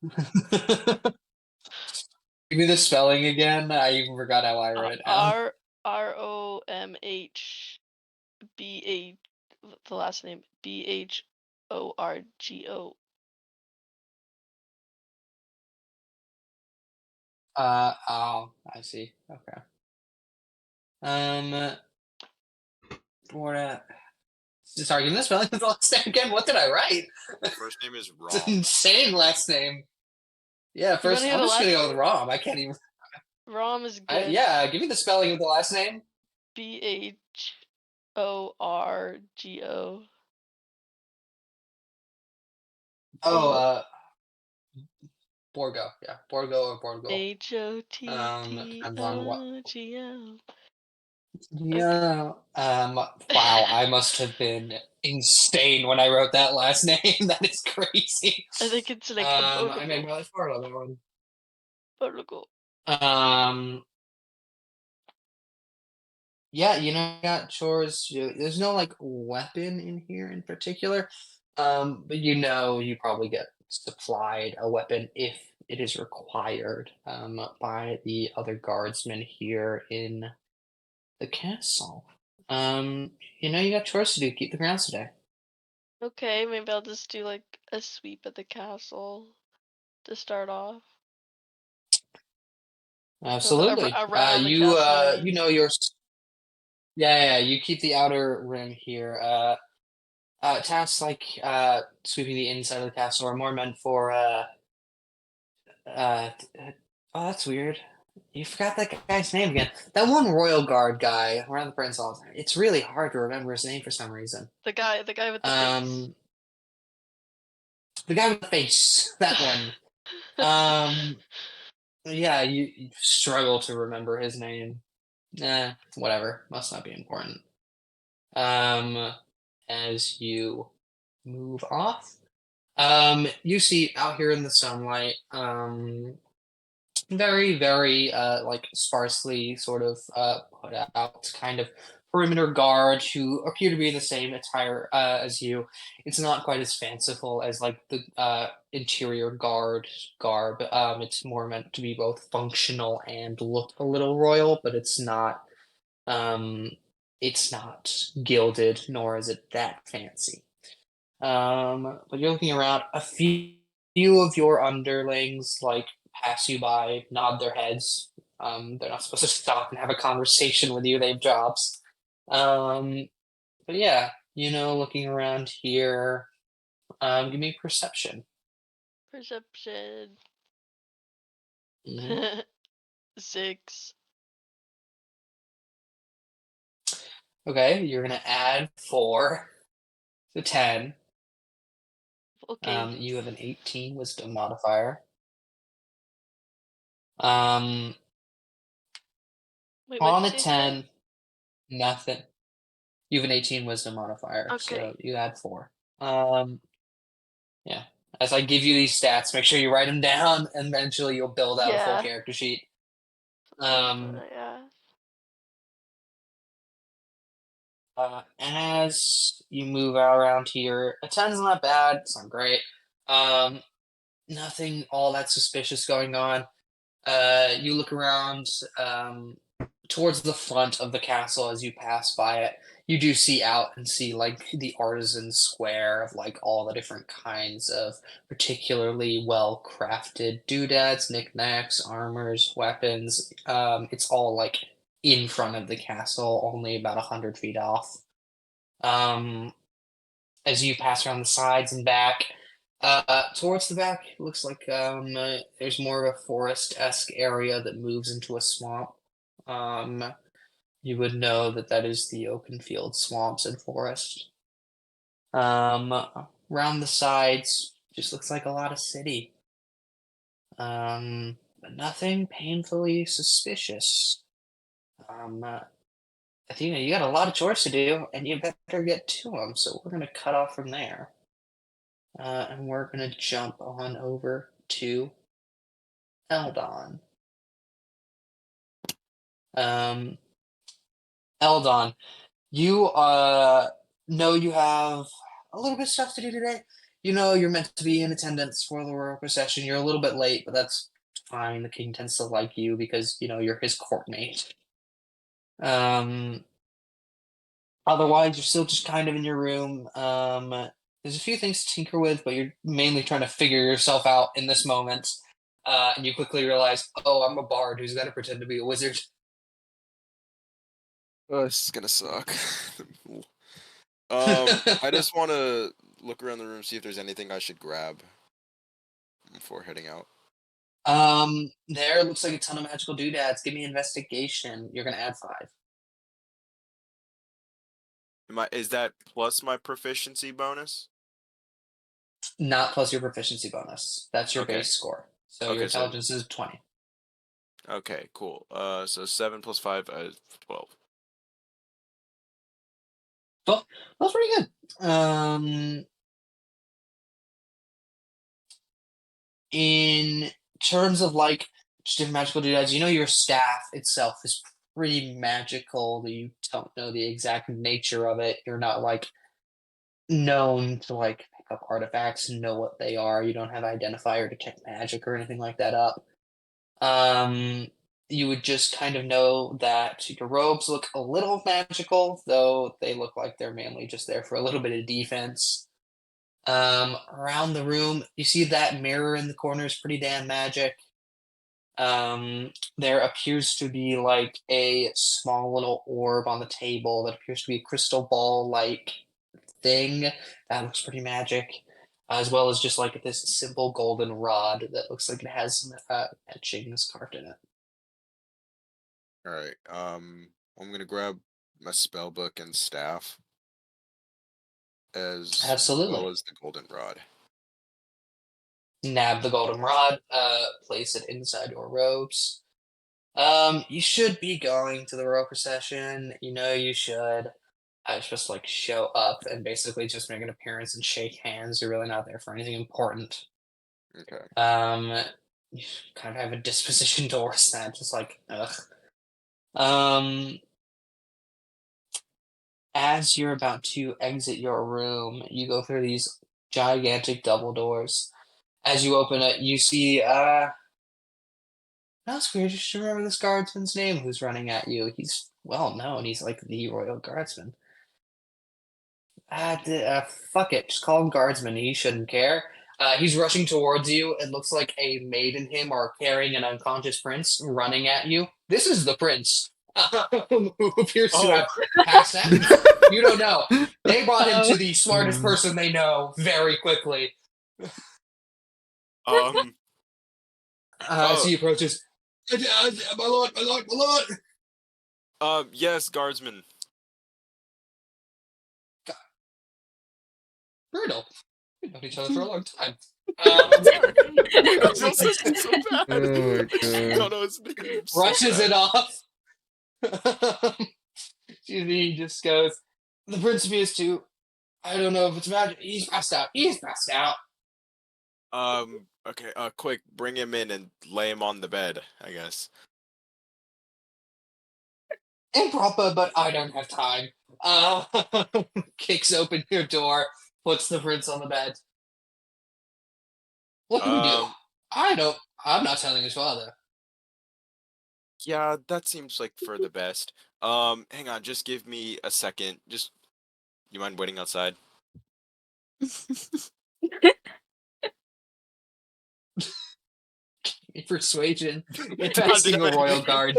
Give me the spelling again. I even forgot how I wrote it down. ROMHBA. The last name BHORGO. Oh, I see. Okay. Sorry, give me the spelling of the last name again. What did I write? First name is It's an Rom. insane last name. Yeah, wanna first hear I'm the just gonna last go with Rom. I can't even. Rom is good. Yeah, give me the spelling of the last name. BHORGO. Oh, Borgo. Yeah, Borgo or Borgo. Depends on what. HOTTOGO. Yeah. Wow, I must have been insane when I wrote that last name. That is crazy. I think it's like a I made Borgo. my life hard on that one. Borgo. Yeah, you know, got chores. There's no like weapon in here in particular. But you know, you probably get supplied a weapon if it is required by the other guardsmen here in the castle. You know, you got chores to do. Keep the grounds today. Okay, maybe I'll just do like a sweep at the castle to start off. Absolutely. Around the castle, I You mean. know your. Yeah, you keep the outer rim here. Tasks like sweeping the inside of the castle are more meant for uh, oh, that's weird. You forgot that guy's name again. That one royal guard guy around the prince all the time. It's really hard to remember his name for some reason. The guy with the face. The guy with the face. That one. Um, yeah, you struggle to remember his name. Whatever. Must not be important. As you move off, you see out here in the sunlight, very, very, like sparsely sort of put out kind of perimeter guard who appear to be in the same attire as you. It's not quite as fanciful as like the interior guard garb. It's more meant to be both functional and look a little royal, but um, it's not gilded, nor is it that fancy. But you're looking around. A few of your underlings like pass you by, nod their heads. They're not supposed to stop and have a conversation with you. They have jobs. Um, but yeah, you know, looking around here. Give me perception. Perception. Mhm. 6. Okay, you're gonna add 4 to 10. Okay. You have an 18 wisdom modifier. Um, Wait, what'd on you a say, Sky? 10, nothing. You have an 18 wisdom modifier, Okay. so you add 4. Um, yeah. As I give you these stats, make sure you write them down, and eventually you'll build out a full Yeah. character sheet. That's what I asked. As you move out around here, a 10's not bad. It's not great. Um, Nothing all that suspicious going on. You look around towards the front of the castle as you pass by it. You do see out and see like the artisan square of like all the different kinds of particularly well crafted doodads, knickknacks, armors, weapons. It's all like in front of the castle, only about 100 feet off. Um, as you pass around the sides and back. Towards the back, it looks like there's more of a forest-esque area that moves into a swamp. Um, you would know that that is the open field swamps and forest. Around the sides, just looks like a lot of city. But nothing painfully suspicious. Athena, you got a lot of chores to do, and you better get to them. So we're gonna cut off from there. And we're gonna jump on over to Eldon. Um, Eldon, you know you have a little bit of stuff to do today. You know you're meant to be in attendance for the royal procession. You're a little bit late, but that's fine. The king tends to like you because you know you're his courtmate. Um, Otherwise, you're still just kind of in your room. There's a few things to tinker with, but you're mainly trying to figure yourself out in this moment. And you quickly realize, oh, I'm a bard who's got to pretend to be a wizard. This is gonna suck. I just want to look around the room, see if there's anything I should grab before heading out. There looks like a ton of magical doodads. Give me investigation. You're gonna add 5. Is that plus my proficiency bonus? Not plus your proficiency bonus. That's your Okay. base score. So your Okay, so intelligence is 20. okay, cool. So 7 plus 5 is 12. Well, that's pretty good. In terms of like just different magical doodads, you know your staff itself is pretty magical. That you don't know the exact nature of it. You're not like known to like pick up artifacts and know what they are. You don't have identifier, detect magic, or anything like that up. You would just kind of know that your robes look a little magical, though they look like they're mainly just there for a little bit of defense. Around the room, you see that mirror in the corner is pretty damn magic. There appears to be like a small little orb on the table that appears to be a crystal ball like thing that looks pretty magic, as well as just like this simple golden rod that looks like it has some etchings carved in it. All right. I'm gonna grab my spell book and staff, as Absolutely. well as the golden rod. Nab the golden rod, place it inside your robes. You should be going to the royal procession. You know you should. It's just like show up and basically just make an appearance and shake hands. You're really not there for anything important. Okay. You kind of have a disposition towards that, just like ugh. As you're about to exit your room, you go through these gigantic double doors. As you open it, you see that's weird. You should remember this guardsman's name who's running at you. He's well known. He's like the royal guardsman. Fuck it. Just call him guardsman. He shouldn't care. He's rushing towards you. It looks like a maid and him are carrying an unconscious prince running at you. This is the prince who appears to have passed out. You don't know. They brought him to the smartest person they know very quickly. As he approaches, my lord, my lord, my lord. Yes, guardsman. Brutal. We've known each other for a long time. I feel so bad. Oh my I don't know his name. So Rushes bad. it off. He just goes, the prince appears to, I don't know if it's magic. He's passed out. He's passed out. Okay. Quick, bring him in and lay him on the bed, I guess. Improper, but I don't have time. Kicks open your door, puts the prince on the bed. What do we do? I'm not telling his father. Yeah, that seems like for the best. Hang on, just give me a second. Just, you mind waiting outside? Persuasion. You're asking a royal guard.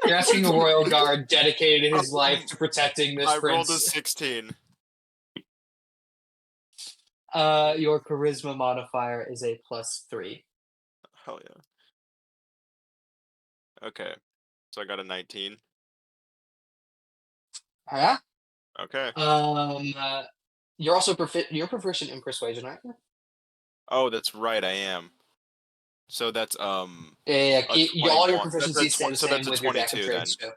You're asking a royal guard dedicated his life to protecting this I rolled a prince. 16. Your charisma modifier is a +3. Hell yeah. Okay, so I got a 19. Yeah. Okay. You're also you're proficient in persuasion, aren't you? Oh, that's right, I am. So that's Yeah. a All your 21. That's a proficiencies stay the so same that's a with your deck of 22 then. trades too.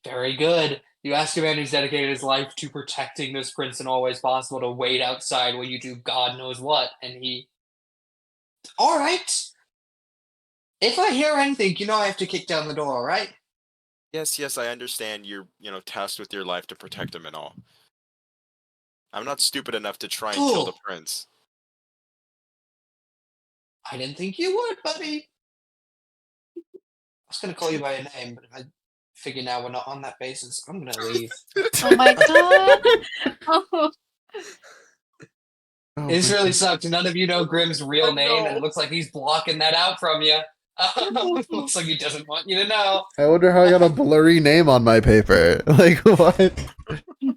Very good. You ask a man who's dedicated his life to protecting this prince in all ways possible to wait outside while you do God knows what, and he. All right. If I hear anything, you know I have to kick down the door. All right. Yes, I understand you're, tasked with your life to protect him and all. I'm not stupid enough to try and kill the Cool. prince. I didn't think you would, buddy. I was gonna call you by a name, but if I figure now we're not on that basis, I'm gonna leave. Oh my god. Oh, Oh This my really God. sucked. None of you know Grimm's real I name, and know. it looks like he's blocking that out from you. Looks like he doesn't want you to know. I wonder how I got a blurry name on my paper. Like what?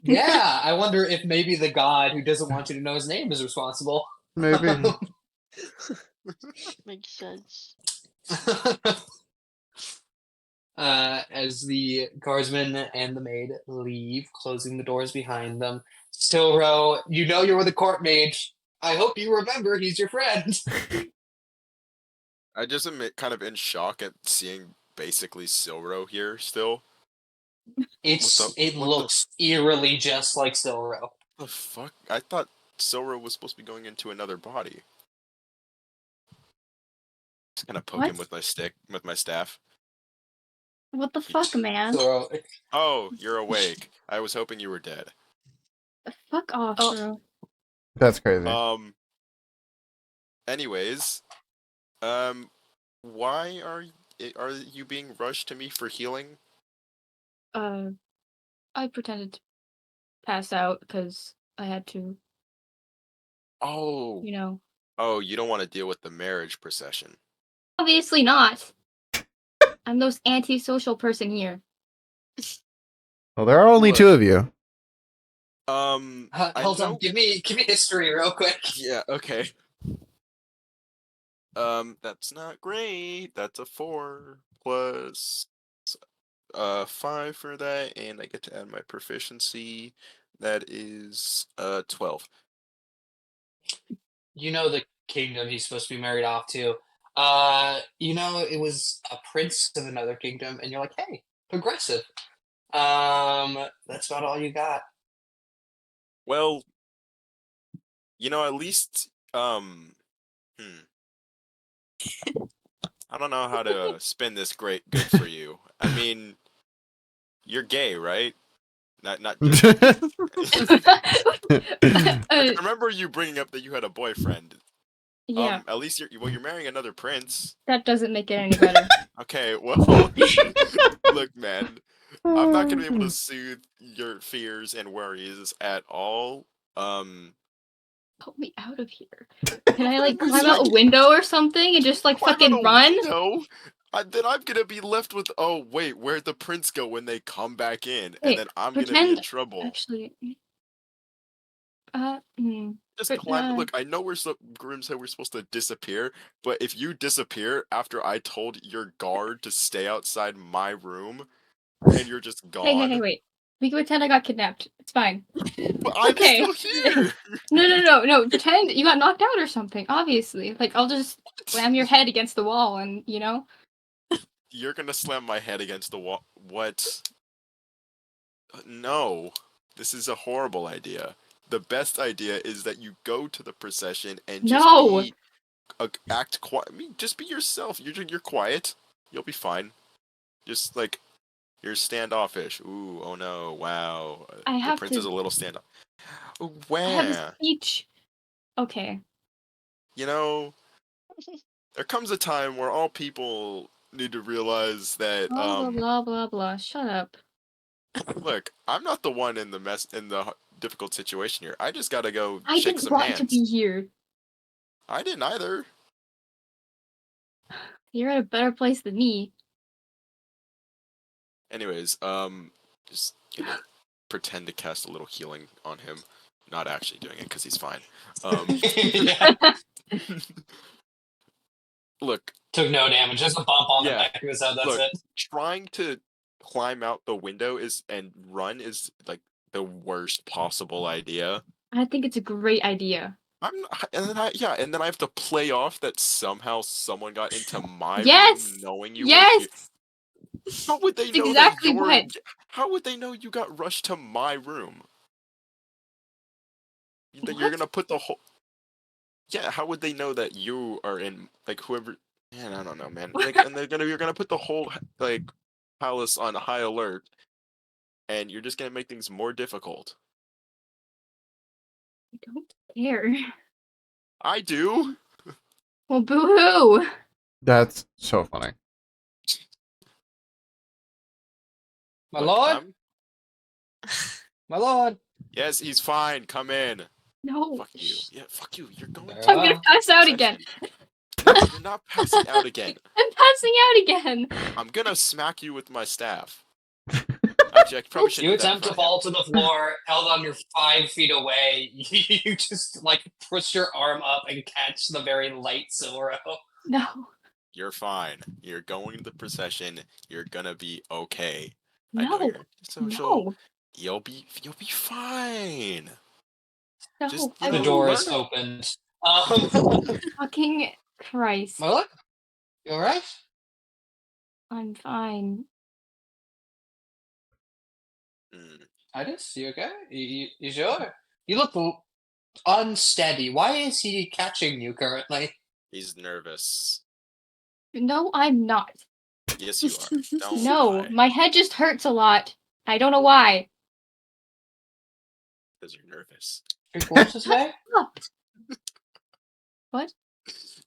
Yeah, I wonder if maybe the god who doesn't want you to know his name is responsible. Maybe. Makes sense. As the guardsman and the maid leave, closing the doors behind them, Sylro, you know you're with a court mage. I hope you remember he's your friend. I just am kind of in shock at seeing basically Sylro here still. It What the looks eerily just like Sylro. The fuck? I thought Sylro was supposed to be going into another body. Just kind of poke him What? with my staff. what the fuck, man? Sylro, Oh, you're awake. I was hoping you were dead. Fuck off, Oh. bro. That's crazy. Anyways, why are you being rushed to me for healing? I pretended to pass out because I had to, Oh, you know. oh, you don't want to deal with the marriage procession. Obviously not. I'm the most antisocial person here. Well, there are only Look. two of you. I Hold on, know. give me history real quick. Yeah. Okay. That's not great. That's a 4 plus 5 for that, and I get to add my proficiency. That is 12. You know the kingdom he's supposed to be married off to. You know it was a prince of another kingdom, and you're like, hey, progressive. That's about all you got. Well, at least I don't know how to spin this good for you. I mean, you're gay, right? Not just. I remember you bringing up that you had a boyfriend. Yeah, At least you're marrying another prince. that doesn't make it any better. Okay, well, look, man, I'm not gonna be able to soothe your fears and worries at all. Help me out of here. Can I like Wait a climb out a second. window or something and just like Climb out fucking a run? window? Then I'm gonna be left with, oh wait, where'd the prince go when they come back in? And Wait, then I'm gonna be in pretend. trouble. Actually, Just but climb. Look, I know Grim said we're supposed to disappear, but if you disappear after I told your guard to stay outside my room, and you're just gone, wait. We can pretend I got kidnapped. It's fine. but I'm Okay. still here. No. Pretend you got knocked out or something. Obviously, like I'll just slam your head against the wall, and you know. You're gonna slam my head against the wall. What? No, this is a horrible idea. The best idea is that you go to the procession and just No. act quiet. I mean, just be yourself. You're quiet. You'll be fine. Just like you're standoffish. Ooh, oh no, wow. I The have prince is to. a little standoff. I have a Where? speech. Okay. You know, there comes a time where all people need to realize that Blah blah blah blah blah. Shut up. look, I'm not the one in the difficult situation here. I just gotta go I shake didn't some want to hands. be here. I didn't either. You're at a better place than me. Anyways, just gonna pretend to cast a little healing on him. Not actually doing it because he's fine. Yeah, Look, took no damage. Just a bump on the yeah, back of his head. That's look, it. trying to climb out the window and run is like the worst possible idea. I think it's a great idea. And then I have to play off that somehow someone got into my Yes. room knowing you were Yes. here. How would they That's know exactly what. How would they know you got rushed to my room? That you're What? gonna put the whole. Yeah, how would they know that you are in like whoever? Man, I don't know, man. Like, and you're gonna put the whole like palace on high alert, and you're just gonna make things more difficult. I don't care. I do. Well, boo-hoo. That's so funny. My Look, lord, my lord. yes, he's fine. Come in. No. Fuck you. Yeah, fuck you. You're going Very to I'm the gonna well. pass out again. procession. You're not passing out again. I'm passing out again. I'm gonna smack you with my staff. Actually, I probably shouldn't You do that in attempt to front of him. fall to the floor, held on your 5 feet away. You just like push your arm up and catch the very light Sylro. No. You're fine. You're going to the procession. You're gonna be okay. I know No. you're social. No. You'll be fine. No. Just I The won't. door learn is it. opened. Fucking Christ. My lord, you alright? I'm fine. Titus, you okay? You sure? You look unsteady. Why is he catching you currently? He's nervous. No, I'm not. Yes, you are. Don't No, lie. my head just hurts a lot. I don't know why. Because you're nervous. Drink water today? What?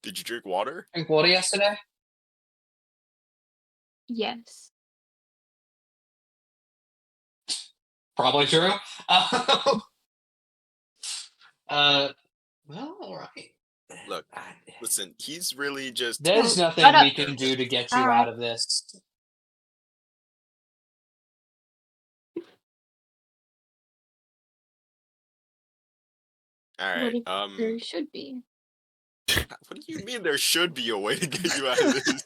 Did you drink water? Drink water yesterday? Yes. Probably true. Well, alright. Look, listen, he's really just. There's Oh, nothing shut up. we can do to get you Alright. out of this. All What right. if there should be? What do you mean there should be a way to get you out of this?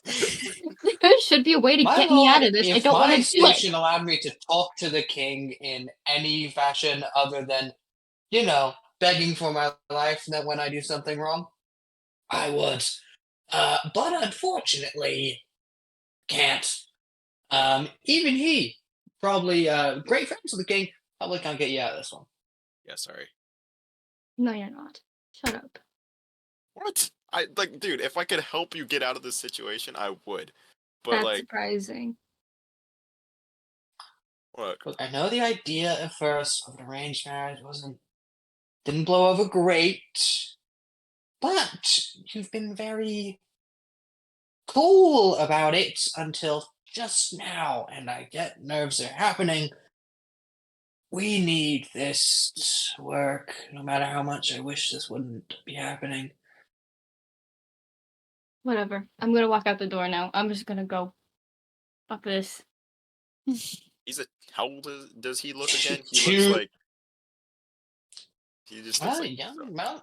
There should be a way to My get me out lord, of this. I if don't want my to do it. station allowed me to talk to the king in any fashion other than, you know, begging for my life that when I do something wrong, I would. But unfortunately, can't. Even he, probably great friends with the king, probably can't get you out of this one. Yeah, sorry. No, you're not. Shut up. What? Dude, if I could help you get out of this situation, I would. But That's like, surprising. look, Look, I know the idea at first of an arranged marriage didn't blow over great, but you've been very cool about it until just now, and I get nerves are happening. We need this to work, no matter how much I wish this wouldn't be happening. Whatever. I'm gonna walk out the door now. I'm just gonna go. Fuck this. how old does he look again? He Two- looks like. He just looks like. Young amount.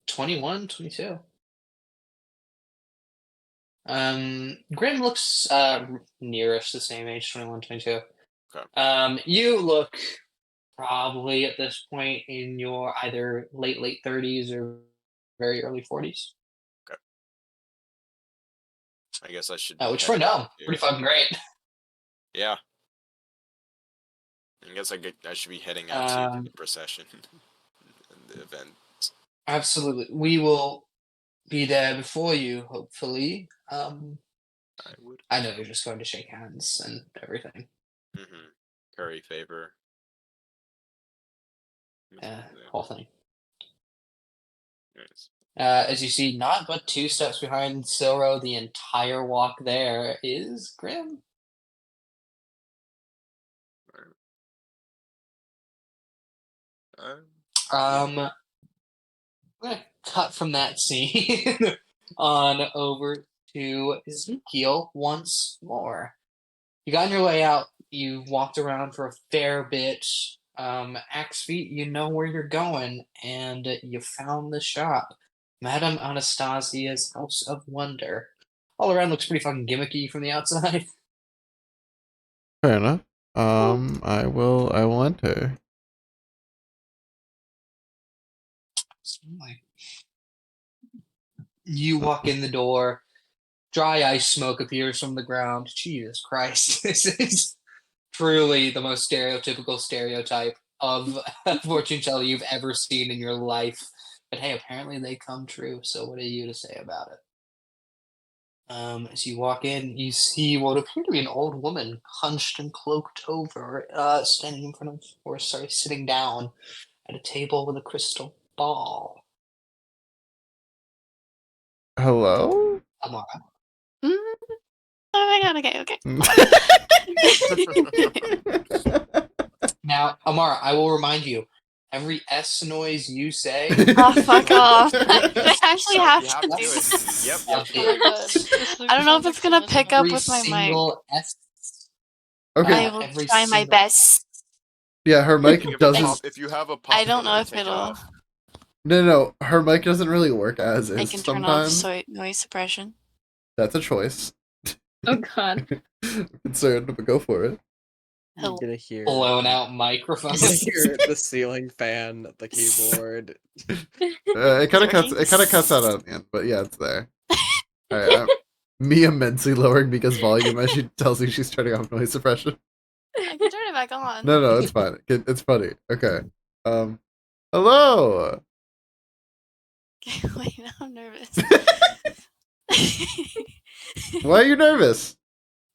21, 22. Grim looks nearish the same age, 21, 22. Okay. You look probably at this point in your either late 30s or very early 40s. I guess I should. Which for no, pretty fucking great. Yeah. I guess I should be heading out to the procession and the event. Absolutely. We will be there before you, hopefully. I would. I know you're just going to shake hands and everything. Mm-hmm. Curry favor. Whole thing. Nice. As you see, not but 2 steps behind Sylro, the entire walk there is Grim. I'm gonna cut from that scene on over to Ezekiel once more. You got on your way out. You walked around for a fair bit. Axe feet, you know where you're going, and you found the shop, Madame Anastasia's House of Wonder. All around looks pretty fucking gimmicky from the outside. Fair enough. I will enter. You walk in the door. Dry ice smoke appears from the ground. Jesus Christ, this is truly the most stereotypical stereotype of a fortune teller you've ever seen in your life. But hey, apparently they come true. So what are you to say about it? As you walk in, you see what appear to be an old woman, hunched and cloaked over, standing in front of, or sorry, sitting down at a table with a crystal ball. Hello? Amara. Oh my god, okay. Now, Amara, I will remind you, every S noise you say. Oh, fuck off. I actually have You to have do to do it. this. Yep. Oh my god. I don't know if it's gonna pick up Every with my mic. single S. Okay. I will every try my single- best. Yeah, her mic doesn't. If you have a pop I don't know filter, if take it it'll. off. No, her mic doesn't really work as I is can turn off sometimes. noise suppression. That's a choice. Oh god. Concerned, but go for it. You're gonna hear Blown out microphone. You're gonna hear the ceiling fan, the keyboard. It kind of cuts out at the end, but yeah, it's there. All right, me immensely lowering because volume as she tells you she's turning off noise suppression. I can turn it back on. No, it's fine. It's funny. Okay. Hello. Wait, now I'm nervous. Why are you nervous?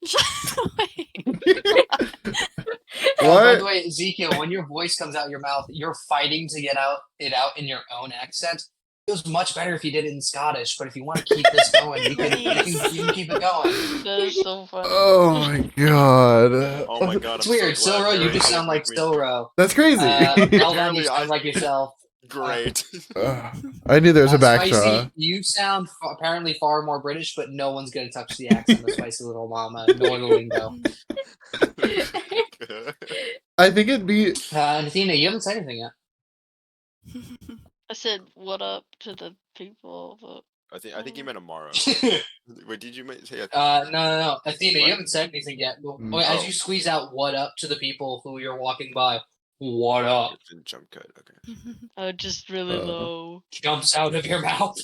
By What? the way, Ezekiel, when your voice comes out your mouth, you're fighting to get it out in your own accent. It feels much better if you did it in Scottish, but if you want to keep this going, you can keep it going. That is so funny. Oh my god. Oh my god, It's I'm so weird. glad Sylro, you Mary just did sound with like me. Sylro. That's crazy. Eldon, you Apparently sound like yourself. Great. I knew there was a Spicy, backdraw. you sound apparently far more British, but no one's gonna touch the accent of Spicy Little Mama, nor the lingo. I think it'd be. And Athena, you haven't said anything yet. I said what up to the people, but I think you meant Amara. Wait, did you say? No. Athena, What? you haven't said anything yet. Well, Mm. as Oh. you squeeze out what up to the people who you're walking by, what up It's in jump cut. Okay. oh, just really low. jumps out of your mouth.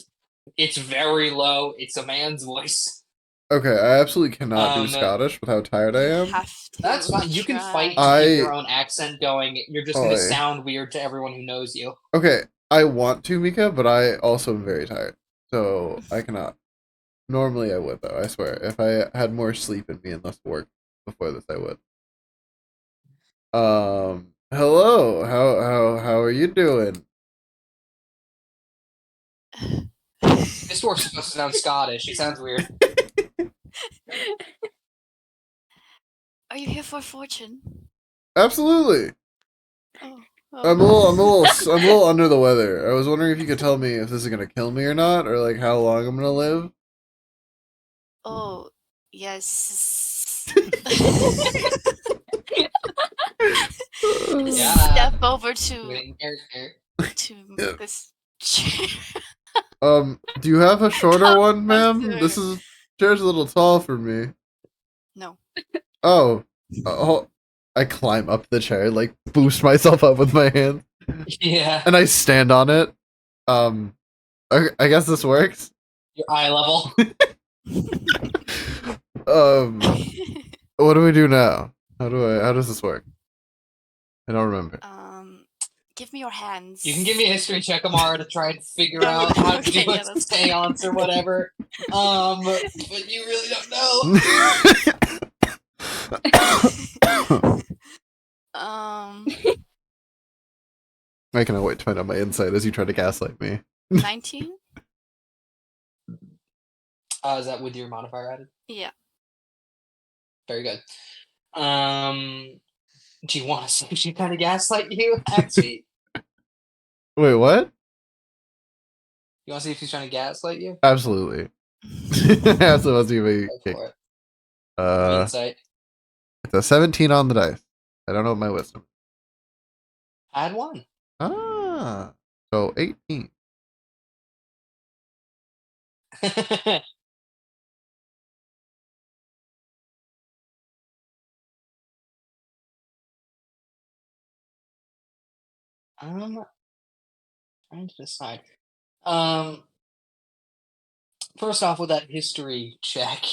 It's very low. It's a man's voice. Okay, I absolutely cannot do Um, Scottish with how tired I am. Have to That's fine. You can fight to try. keep your own accent going. You're just gonna Oi. sound weird to everyone who knows you. Okay, I want to, Mika, but I also am very tired. So I cannot. Normally I would, though, I swear. If I had more sleep in me and less work before this, I would. Hello. How are you doing? This dwarf's supposed to sound Scottish. He sounds weird. Are you here for fortune? Absolutely. Oh. I'm a little under the weather. I was wondering if you could tell me if this is gonna kill me or not, or like how long I'm gonna live. Oh, yes. Yeah. Step over to Within character. Yeah. this chair. Do you have a shorter one, ma'am? Sir. This chair's a little tall for me. No. Oh, I climb up the chair, like boost myself up with my hand, Yeah. and I stand on it. I guess this works. Your eye level. What do we do now? How does this work? I don't remember. Give me your hands. You can give me a history check, Amara, to try and figure Oh, out how to okay, do yeah, a that's seance or whatever. But you really don't know. I cannot wait to find out my insight as you try to gaslight me. 19? Is that with your modifier added? Yeah. Very good. Do you want to see if she kind of gaslight you? Actually, Wait, what? you want to see if she's trying to gaslight you? Absolutely. Absolutely. Let's give me Go kick. for it. Insight. It's a 17 on the dice. I don't know what my wisdom. Add one. Ah, so 18. Trying to decide. First off, with that history check,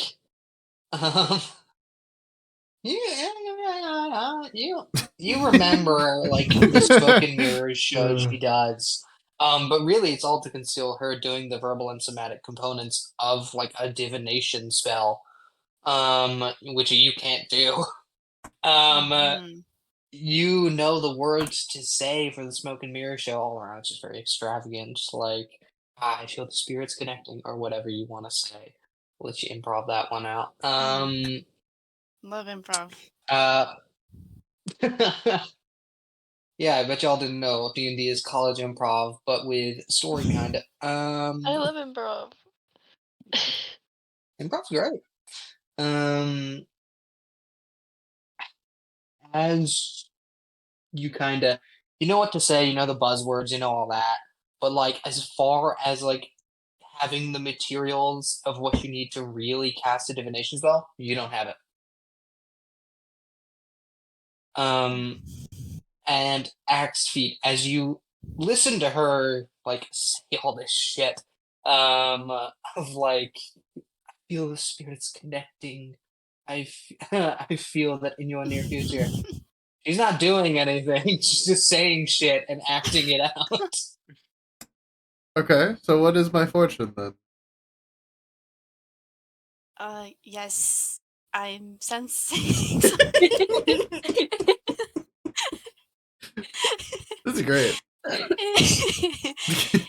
you remember like the smoke and mirrors show she does. But really, it's all to conceal her doing the verbal and somatic components of like a divination spell, which you can't do. You know the words to say for the smoke and mirror show all around. It's just very extravagant, just like I feel the spirits connecting, or whatever you want to say. I'll let you improv that one out. Love improv. Yeah, I bet y'all didn't know D&D is college improv, but with story kind of. I love improv. Improv's great. As you kind of, you know what to say, you know the buzzwords, you know all that, but like as far as like having the materials of what you need to really cast a divination spell, you don't have it. And Axe Feet, as you listen to her like say all this shit, of like I feel the spirits connecting. I feel that in your near future. She's not doing anything. She's just saying shit and acting it out. Okay, so what is my fortune then? Yes. I'm sensing. This is great.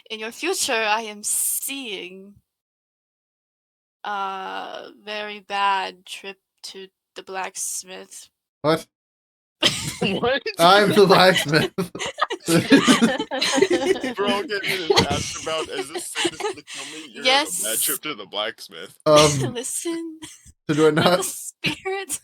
In your future, I am seeing a very bad trip to the blacksmith. What? What? I'm the blacksmith. We're all getting asked about, is this sickness gonna kill me? You're on a bad Yes. trip to the blacksmith. Listen, So do I let the not? spirit.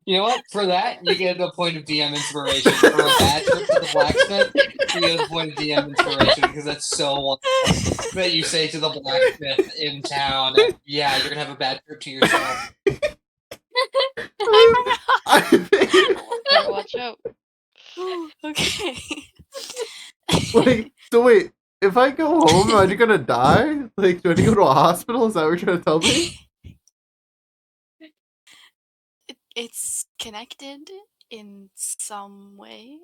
You know what? For that, you get a point of DM inspiration. For a bad trip to the blacksmith, you get a point of DM inspiration because that's so wonderful that you say to the blacksmith in town, yeah, you're gonna have a bad trip to yourself. Better watch out. Okay. Wait, so wait, if I go home, am I gonna die? Like, do I need to go to a hospital? Is that what you're trying to tell me? It's connected in some way.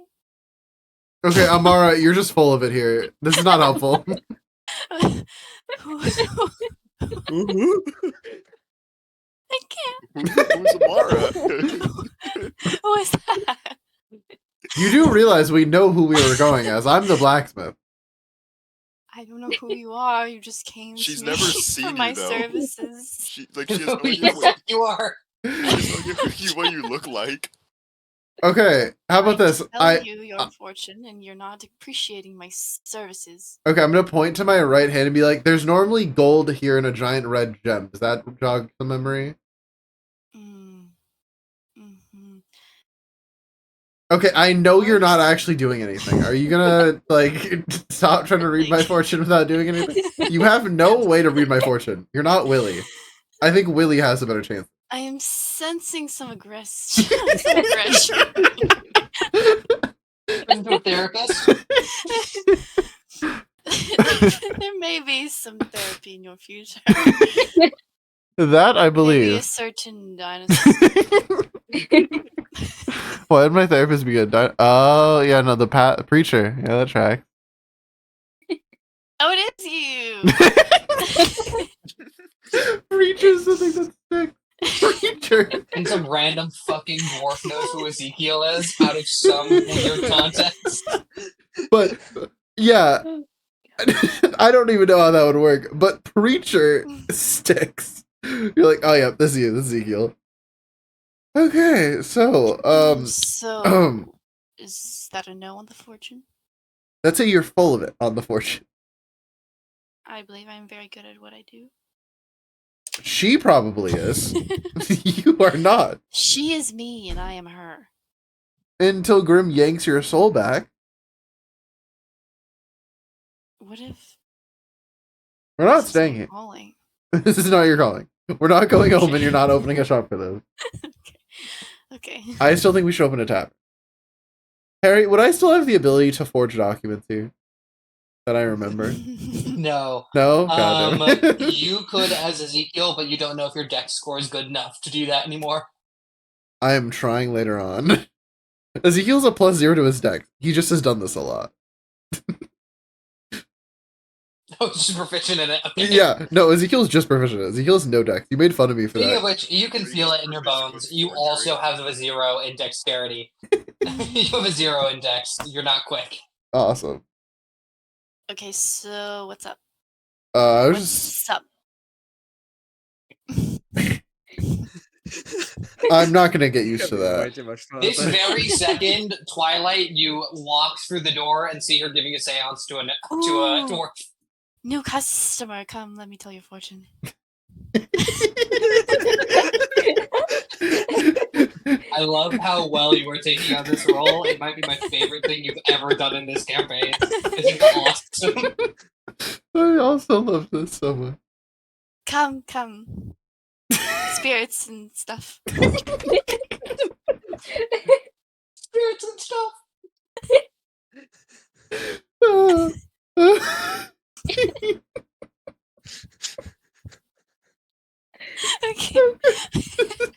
Okay, Amara, you're just full of it here. This is not helpful. I can't. Who's Amara? Who is that? You do realize we know who we were going as. I'm the blacksmith. I don't know who you are. You just came She's to me never for seen my you, though. services. She has no idea Yes, what, you are. she has no idea what you look like. Okay, how about this? Tell you your fortune, and you're not appreciating my services. Okay, I'm gonna point to my right hand and be like, "There's normally gold here and a giant red gem." Does that jog the memory? Mm-hmm. Okay, I know you're not actually doing anything. Are you gonna like stop trying to read my fortune without doing anything? You have no way to read my fortune. You're not Willy. I think Willy has a better chance. I am sensing some aggression. Some aggression. Into a therapist? There may be some therapy in your future. That I Maybe a believe. certain dinosaur. Why would my therapist be good? Oh yeah, no, the preacher. Yeah, that track. Oh, it is you. Preacher's the thing that's sick. Preacher. And some random fucking dwarf knows who Ezekiel is out of some weird context. But yeah, I don't even know how that would work. But preacher sticks. You're like, oh yeah, this is you, this is Ezekiel. Okay, so So, is that a no on the fortune? let's say you're full of it on the fortune. I believe I'm very good at what I do. She probably is. You are not. She is me, and I am her. Until Grim yanks your soul back. What if We're not this is staying my here. calling? This is not your calling. We're not going home and you're not opening a shop for them. Okay. I still think we should open a tavern. Harry, would I still have the ability to forge documents here? That I remember? No. No? God damn it. You could as Ezekiel, but you don't know if your dex score is good enough to do that anymore. I am trying later on. Ezekiel's a +0 to his dex. He just has done this a lot. Oh, just proficient in it. Okay. Yeah, no, Ezekiel's just proficient. Ezekiel's no dex. You made fun of me for Speaking of that. which, you can feel it in your bones. You also have a 0 in dexterity. You have a 0 in dex. You're not quick. Awesome. Okay, so what's up? I was just... What's up? I'm not gonna get used to Way that. too much fun. This very second, Twilight, you walk through the door and see her giving a seance to a Ooh. dwarf. New customer, come, let me tell your fortune. I love how well you are taking on this role. It might be my favorite thing you've ever done in this campaign. This is awesome. I also love this so much. Come. Spirits and stuff. Spirits and stuff. Okay.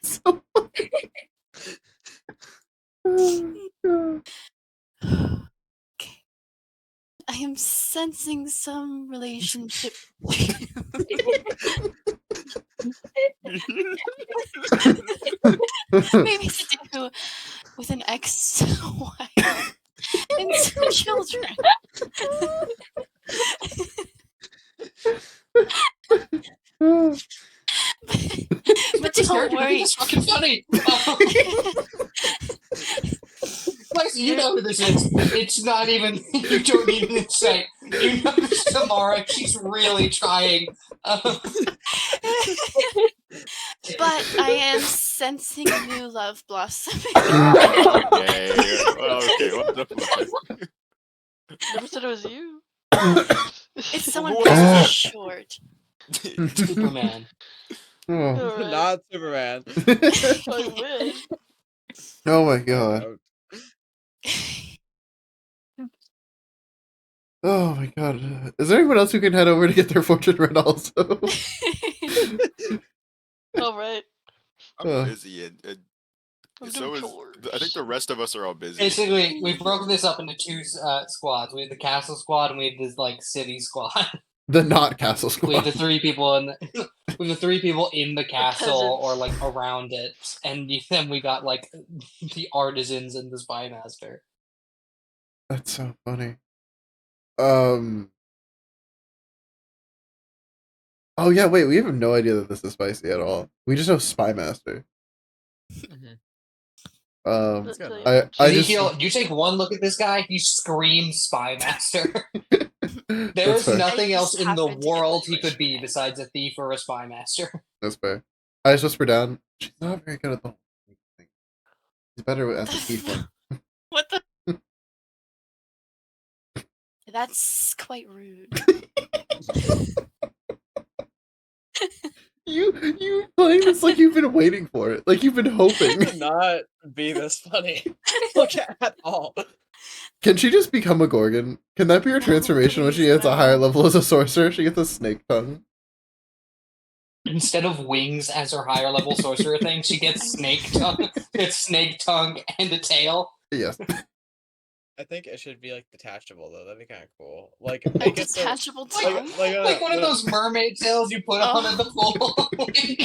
So Okay. I am sensing some relationship. Maybe to do with an ex-wife and some children. But don't worry. It's fucking funny. Lexi, you know who this is. It's not even. You don't even say. You know this is Amara. She's really trying. But I am sensing new love blossoming. Okay. What the fuck? Never said it was you. It's someone What? very short. Superman. Oh. Alright. Not Superman. I wish. Oh my god. Oh my god. Is there anyone else who can head over to get their fortune read also? Alright. I'm busy and I'm so doing is. chores. I think the rest of us are all busy. Basically, we've broken this up into two squads. We have the castle squad and we have this like city squad. The not castle We have squad. the three people in the, we have the three people in the castle or peasants. like around it, and then we got like the artisans and the spy master. That's so funny. Oh yeah, wait, we have no idea that this is spicy at all. We just know Spy Master. Let's tell you I much. Ezekiel, you take one look at this guy, you scream spy master. There That's is fair. nothing I else just in the happened to get world the he could be question right. besides a thief or a spy master. That's fair. I just whisper down. She's not very good at the whole thing. She's better at the tiefling. What the? That's quite rude. You playing this like you've been waiting for it, like you've been hoping. Could not be this funny. Look at all. Can she just become a Gorgon? Can that be her No, transformation when she please, gets a higher no. level as a sorcerer? She gets a snake tongue. Instead of wings as her higher level sorcerer thing, she gets snake tongue. It's snake tongue and a tail. Yes. I think it should be like detachable though. That'd be kind of cool. Like A make it so, detachable Like- tongue? Like one of those mermaid tails you put on at the pool.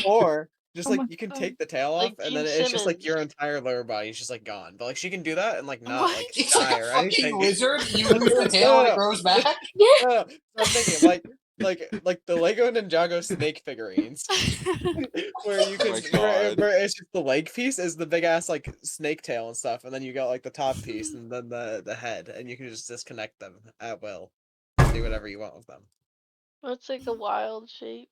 or just Oh like my you can God. take the tail off Like and Gene then it's just like Simmons. your entire lower body is just like gone. But like she can do that and like not What? like It's die like or a fucking anything. lizard. You lose the tail and it grows back. No, I'm thinking like the Lego Ninjago snake figurines, where you can my God. where it's just the leg piece is the big ass like snake tail and stuff, and then you got like the top piece and then the head, and you can just disconnect them at will, do whatever you want with them. That's like a wild shape.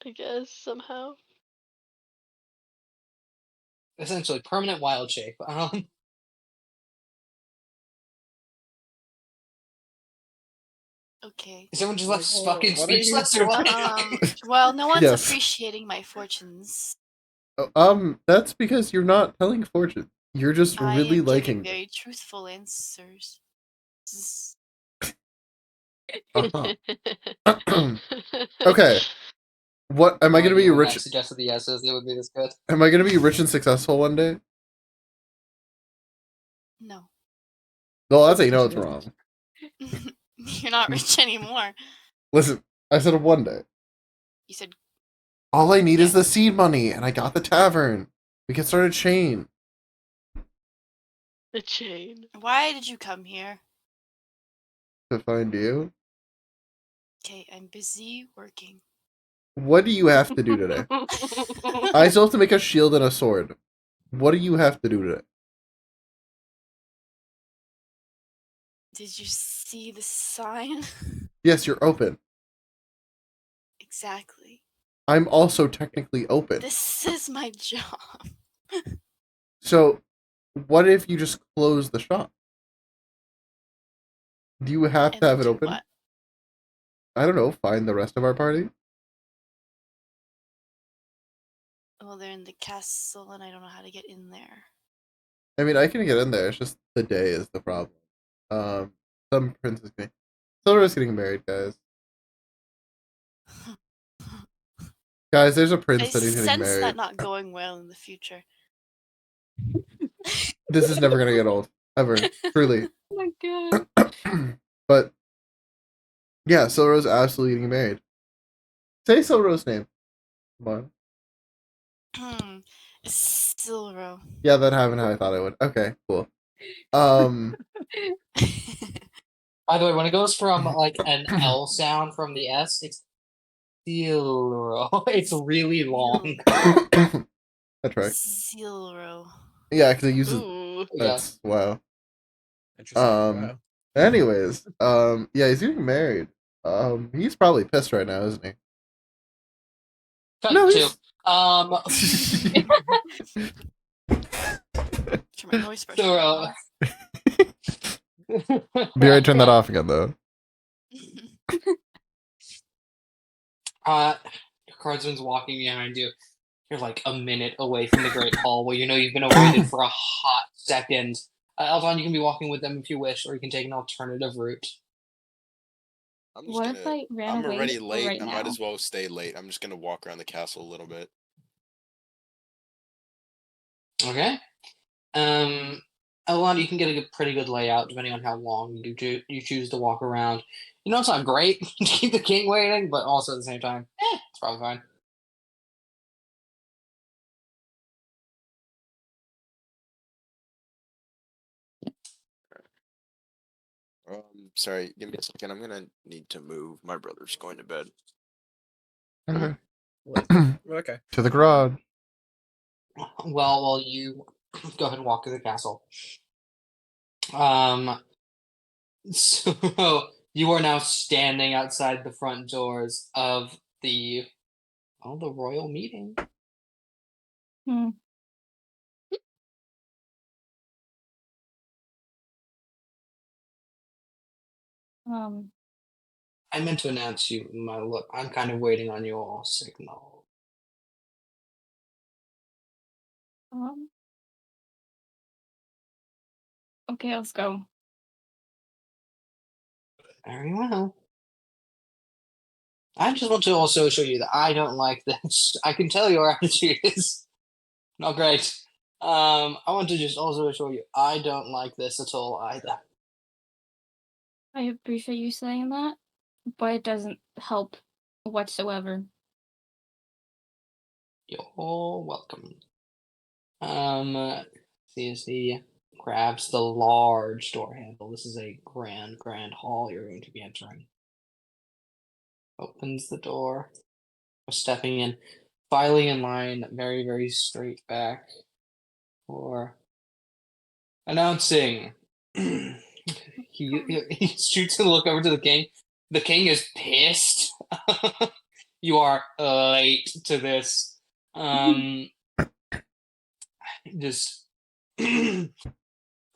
I guess somehow. Essentially, permanent wild shape. Okay. Is everyone just left Like, fucking what are you speechless or what? Well, no one's Yes. appreciating my fortunes. That's because you're not telling fortune. You're just I really am liking giving them. very truthful answers. Uh-huh. Okay. What am I gonna be You would rich? have suggested the yeses. It would be this good. Am I gonna be rich and successful one day? No. Well, that's how you know it's wrong. You're not rich anymore. Listen, I said one day. You said All I need is the seed money, and I got the tavern. We can start a chain. The chain. why did you come here? To find you. Okay, I'm busy working. What do you have to do today? I still have to make a shield and a sword. What do you have to do today? Did you see the sign? Yes, you're open. Exactly. I'm also technically open. This is my job. So, what if you just close the shop? Do you have And to have it do open? what? I don't know. Find the rest of our party. Well, they're in the castle, and I don't know how to get in there. I mean, I can get in there. It's just the day is the problem. Some prince is getting. Sylro's getting married, guys. Guys, there's a I prince that he's getting sense married. that not going well in the future. This is never gonna get old. Ever. Truly. my god. But yeah, Sylro's absolutely getting married. Say Sylro's name. Come on. Sylro. Yeah, that happened how I thought it would. Okay, cool. Um, By the way, when it goes from like an L sound from the S, it's Sylro. It's really long. that's right. Sylro. Yeah, because it uses Ooh. Yeah. that's wow. Interesting. Um. Wow. Anyways, yeah, he's getting married. He's probably pissed right now, isn't he? Cut No, to. he's. Turn my noise pressure Sylro. off. Be right, turn that off again though. Your cardsman's walking behind you. You're like a minute away from the Great Hall, where you know you've been awaited for a hot second. Elvon, you can be walking with them if you wish, or you can take an alternative route. I'm just What if gonna. I ran I'm away already for late. right I might now? as well stay late. I'm just gonna walk around the castle a little bit. Okay. Elvon, you can get a pretty good layout depending on how long you choose to walk around. You know, it's not great to keep the king waiting, but also at the same time, it's probably fine. Sorry, give me a second. I'm gonna need to move. My brother's going to bed. Okay. Okay. To the garage. Well, you go ahead and walk to the castle. So you are now standing outside the front doors of the royal meeting. Hmm. Um. I meant to announce you, my look. I'm kind of waiting on your signal. um okay, let's go. Very well. I just want to also show you that I don't like this. I can tell your attitude is not great. I want to just also assure you, I don't like this at all either. I appreciate you saying that, but it doesn't help whatsoever. You're welcome. See as he grabs the large door handle. This is a grand hall you're going to be entering. Opens the door. Stepping in, filing in line, very straight back for announcing. he shoots a look over to the king. The king is pissed. You are late to this. Just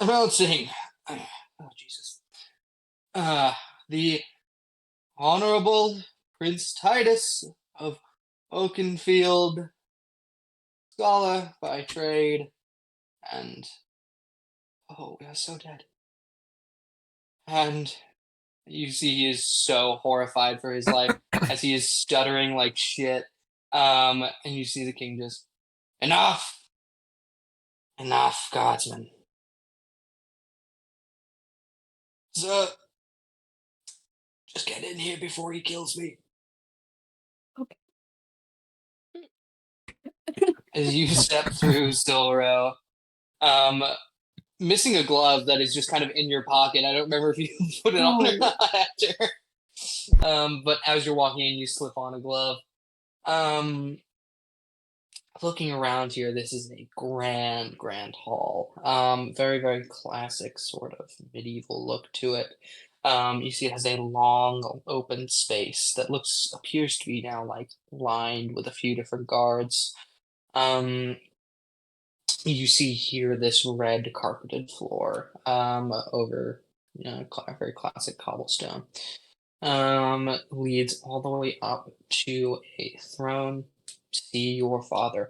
announcing. Oh Jesus. The Honorable Prince Titus of Oakenfield, scholar by trade, and we are so dead. And you see he is so horrified for his life as he is stuttering like shit. And you see the king just, enough, guardsman. Sir, just get in here before he kills me. Okay. As you step through Sylro, missing a glove that is just kind of in your pocket. I don't remember if you put it on or Oh. not after. But as you're walking in, you slip on a glove. Looking around here, this is a grand hall. Very classic sort of medieval look to it. You see it has a long open space that appears to be now like lined with a few different guards. You see here this red carpeted floor over a very classic cobblestone. Leads all the way up to a throne. See your father.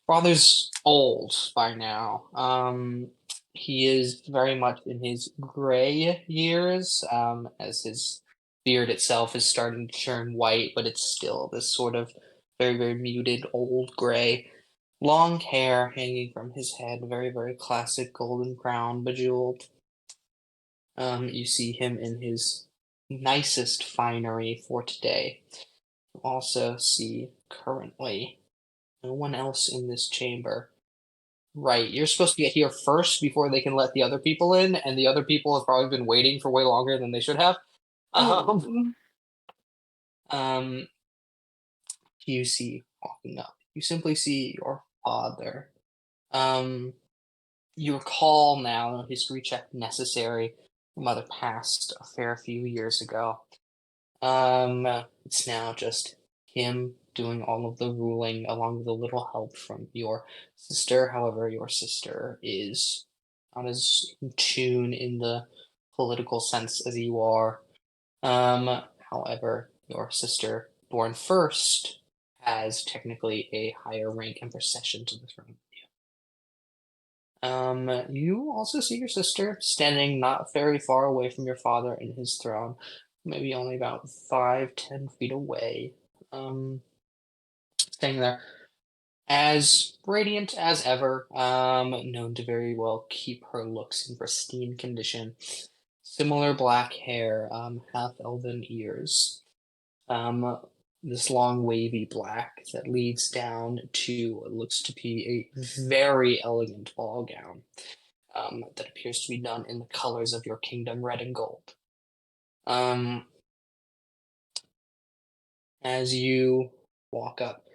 Father's old by now. He is very much in his gray years, as his beard itself is starting to turn white, but it's still this sort of very muted old gray. Long hair hanging from his head, very classic golden crown, bejeweled. You see him in his nicest finery for today. You also see currently no one else in this chamber. Right, you're supposed to get here first before they can let the other people in, and the other people have probably been waiting for way longer than they should have. Oh. You see walking up. You simply see your father. You recall now, no history check necessary. Your mother passed a fair few years ago. It's now just him doing all of the ruling, along with a little help from your sister. However, your sister is not as in tune in the political sense as you are. However, your sister, born first, has technically a higher rank and procession to the throne. You also see your sister standing not very far away from your father in his throne, maybe only about 5-10 feet away. Staying there, as radiant as ever, known to very well keep her looks in pristine condition. Similar black hair, half elven ears. This long wavy black that leads down to what looks to be a very elegant ball gown. That appears to be done in the colors of your kingdom, red and gold. As you walk up,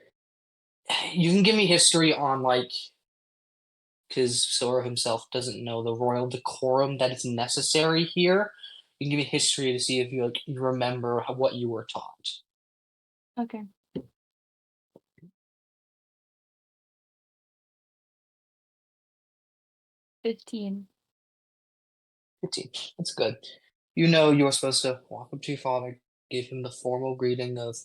you can give me history on because Sora himself doesn't know the royal decorum that is necessary here. You can give me history to see if you remember what you were taught. Okay. 15. 15. That's good. You know you're supposed to walk up to your father, give him the formal greeting of,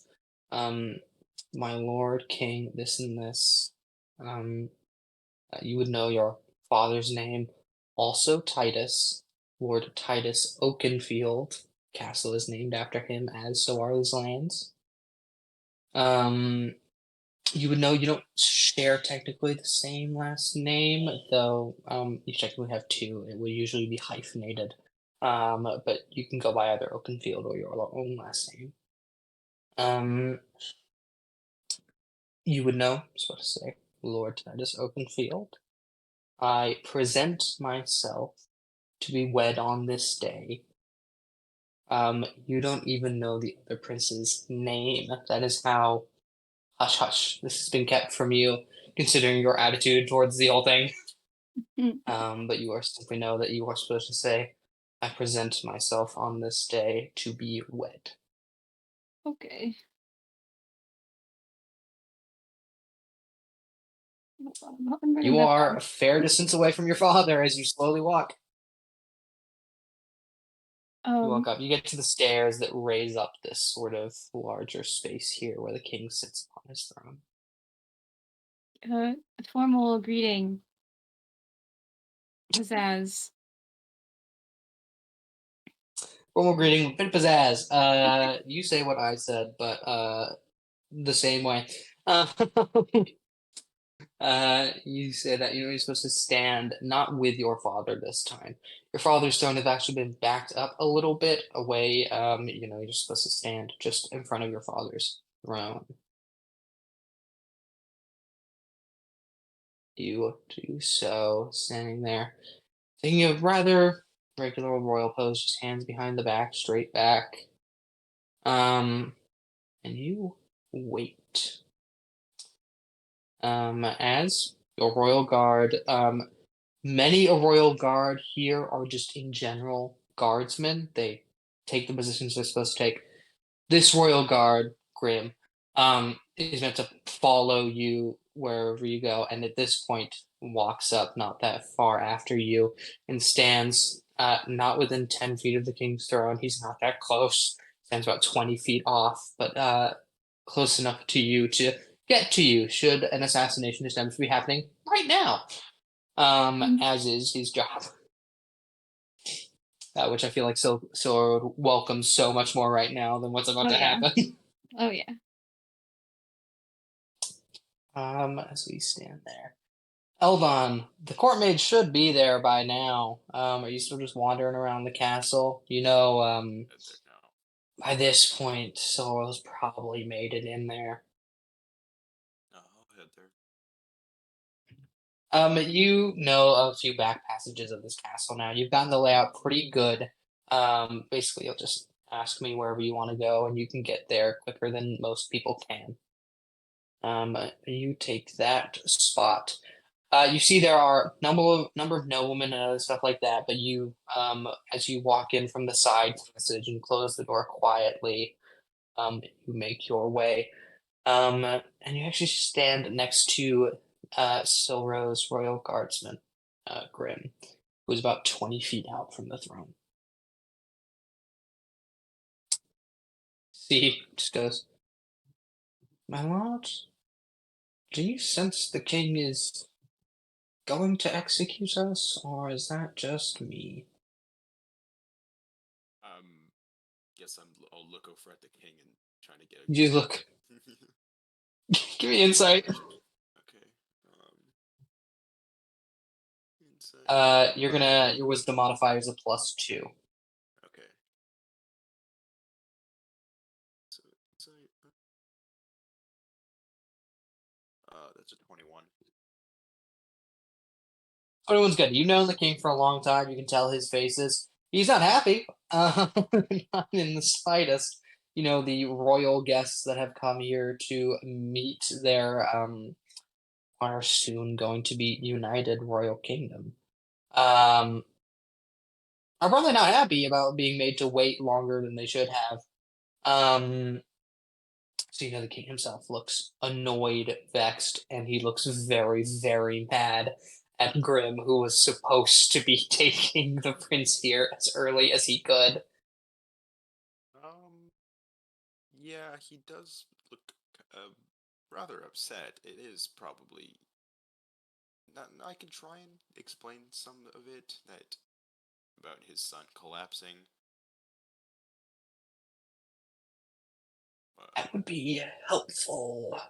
my lord, king, this and this. You would know your father's name. Also Titus, Lord Titus Oakenfield. Castle is named after him, as so are his lands. You would know you don't share technically the same last name, though you technically have two. It would usually be hyphenated. But you can go by either Oakenfield or your own last name. You would know, so to say, Lord Titus Oakenfield. I present myself to be wed on this day. You don't even know the other prince's name. That is how hush hush this has been kept from you, considering your attitude towards the whole thing. But you are simply know that you are supposed to say, I present myself on this day to be wed. Okay. I'm not You are a fair distance away from your father as you slowly walk. You walk up, you get to the stairs that raise up this sort of larger space here where the king sits upon his throne. A formal greeting. Pizzazz. Formal greeting, bit of pizzazz. You say what I said, but the same way. You say that you're supposed to stand not with your father this time. Your father's throne has actually been backed up a little bit away. You're supposed to stand just in front of your father's throne. You do so, standing there, taking a rather regular royal pose, just hands behind the back, straight back. And you wait. As your royal guard, many a royal guard here are just in general guardsmen. They take the positions they're supposed to take. This royal guard, Grim, is meant to follow you wherever you go, and at this point walks up not that far after you and stands not within 10 feet of the king's throne. He's not that close. Stands about 20 feet off, but close enough to you to get to you should an assassination attempt be happening right now. As is his job. Which I feel like so welcomes so much more right now than what's about to happen. Oh yeah. As we stand there. Eldon, the court maid should be there by now. Are you still just wandering around the castle? Head there now. By this point, Sylro's probably made it in there. I'll head there. You know a few back passages of this castle now. You've gotten the layout pretty good. Basically, you'll just ask me wherever you want to go, and you can get there quicker than most people can. You take that spot. You see there are number of noblemen and other stuff like that, but you, as you walk in from the side passage and close the door quietly, you make your way. And you actually stand next to Sylro's royal guardsman, Grim, who's about 20 feet out from the throne. See, just goes, "My lord, do you sense the king is going to execute us, or is that just me?" Guess I'll look over at the king and trying to get a You look. Give me insight. Okay. Insight. Your wisdom modifier is a +2. Okay. So insight. That's a 21. 21's good. You've known the king for a long time. You can tell his faces. He's not happy. Not in the slightest. You know, the royal guests that have come here to meet their are soon going to be united royal kingdom. Are probably not happy about being made to wait longer than they should have. So you know the king himself looks annoyed, vexed, and he looks very, very mad at Grim, who was supposed to be taking the prince here as early as he could. Yeah, he does look rather upset. It is probably not. I can try and explain some of it that about his son collapsing. That would be helpful.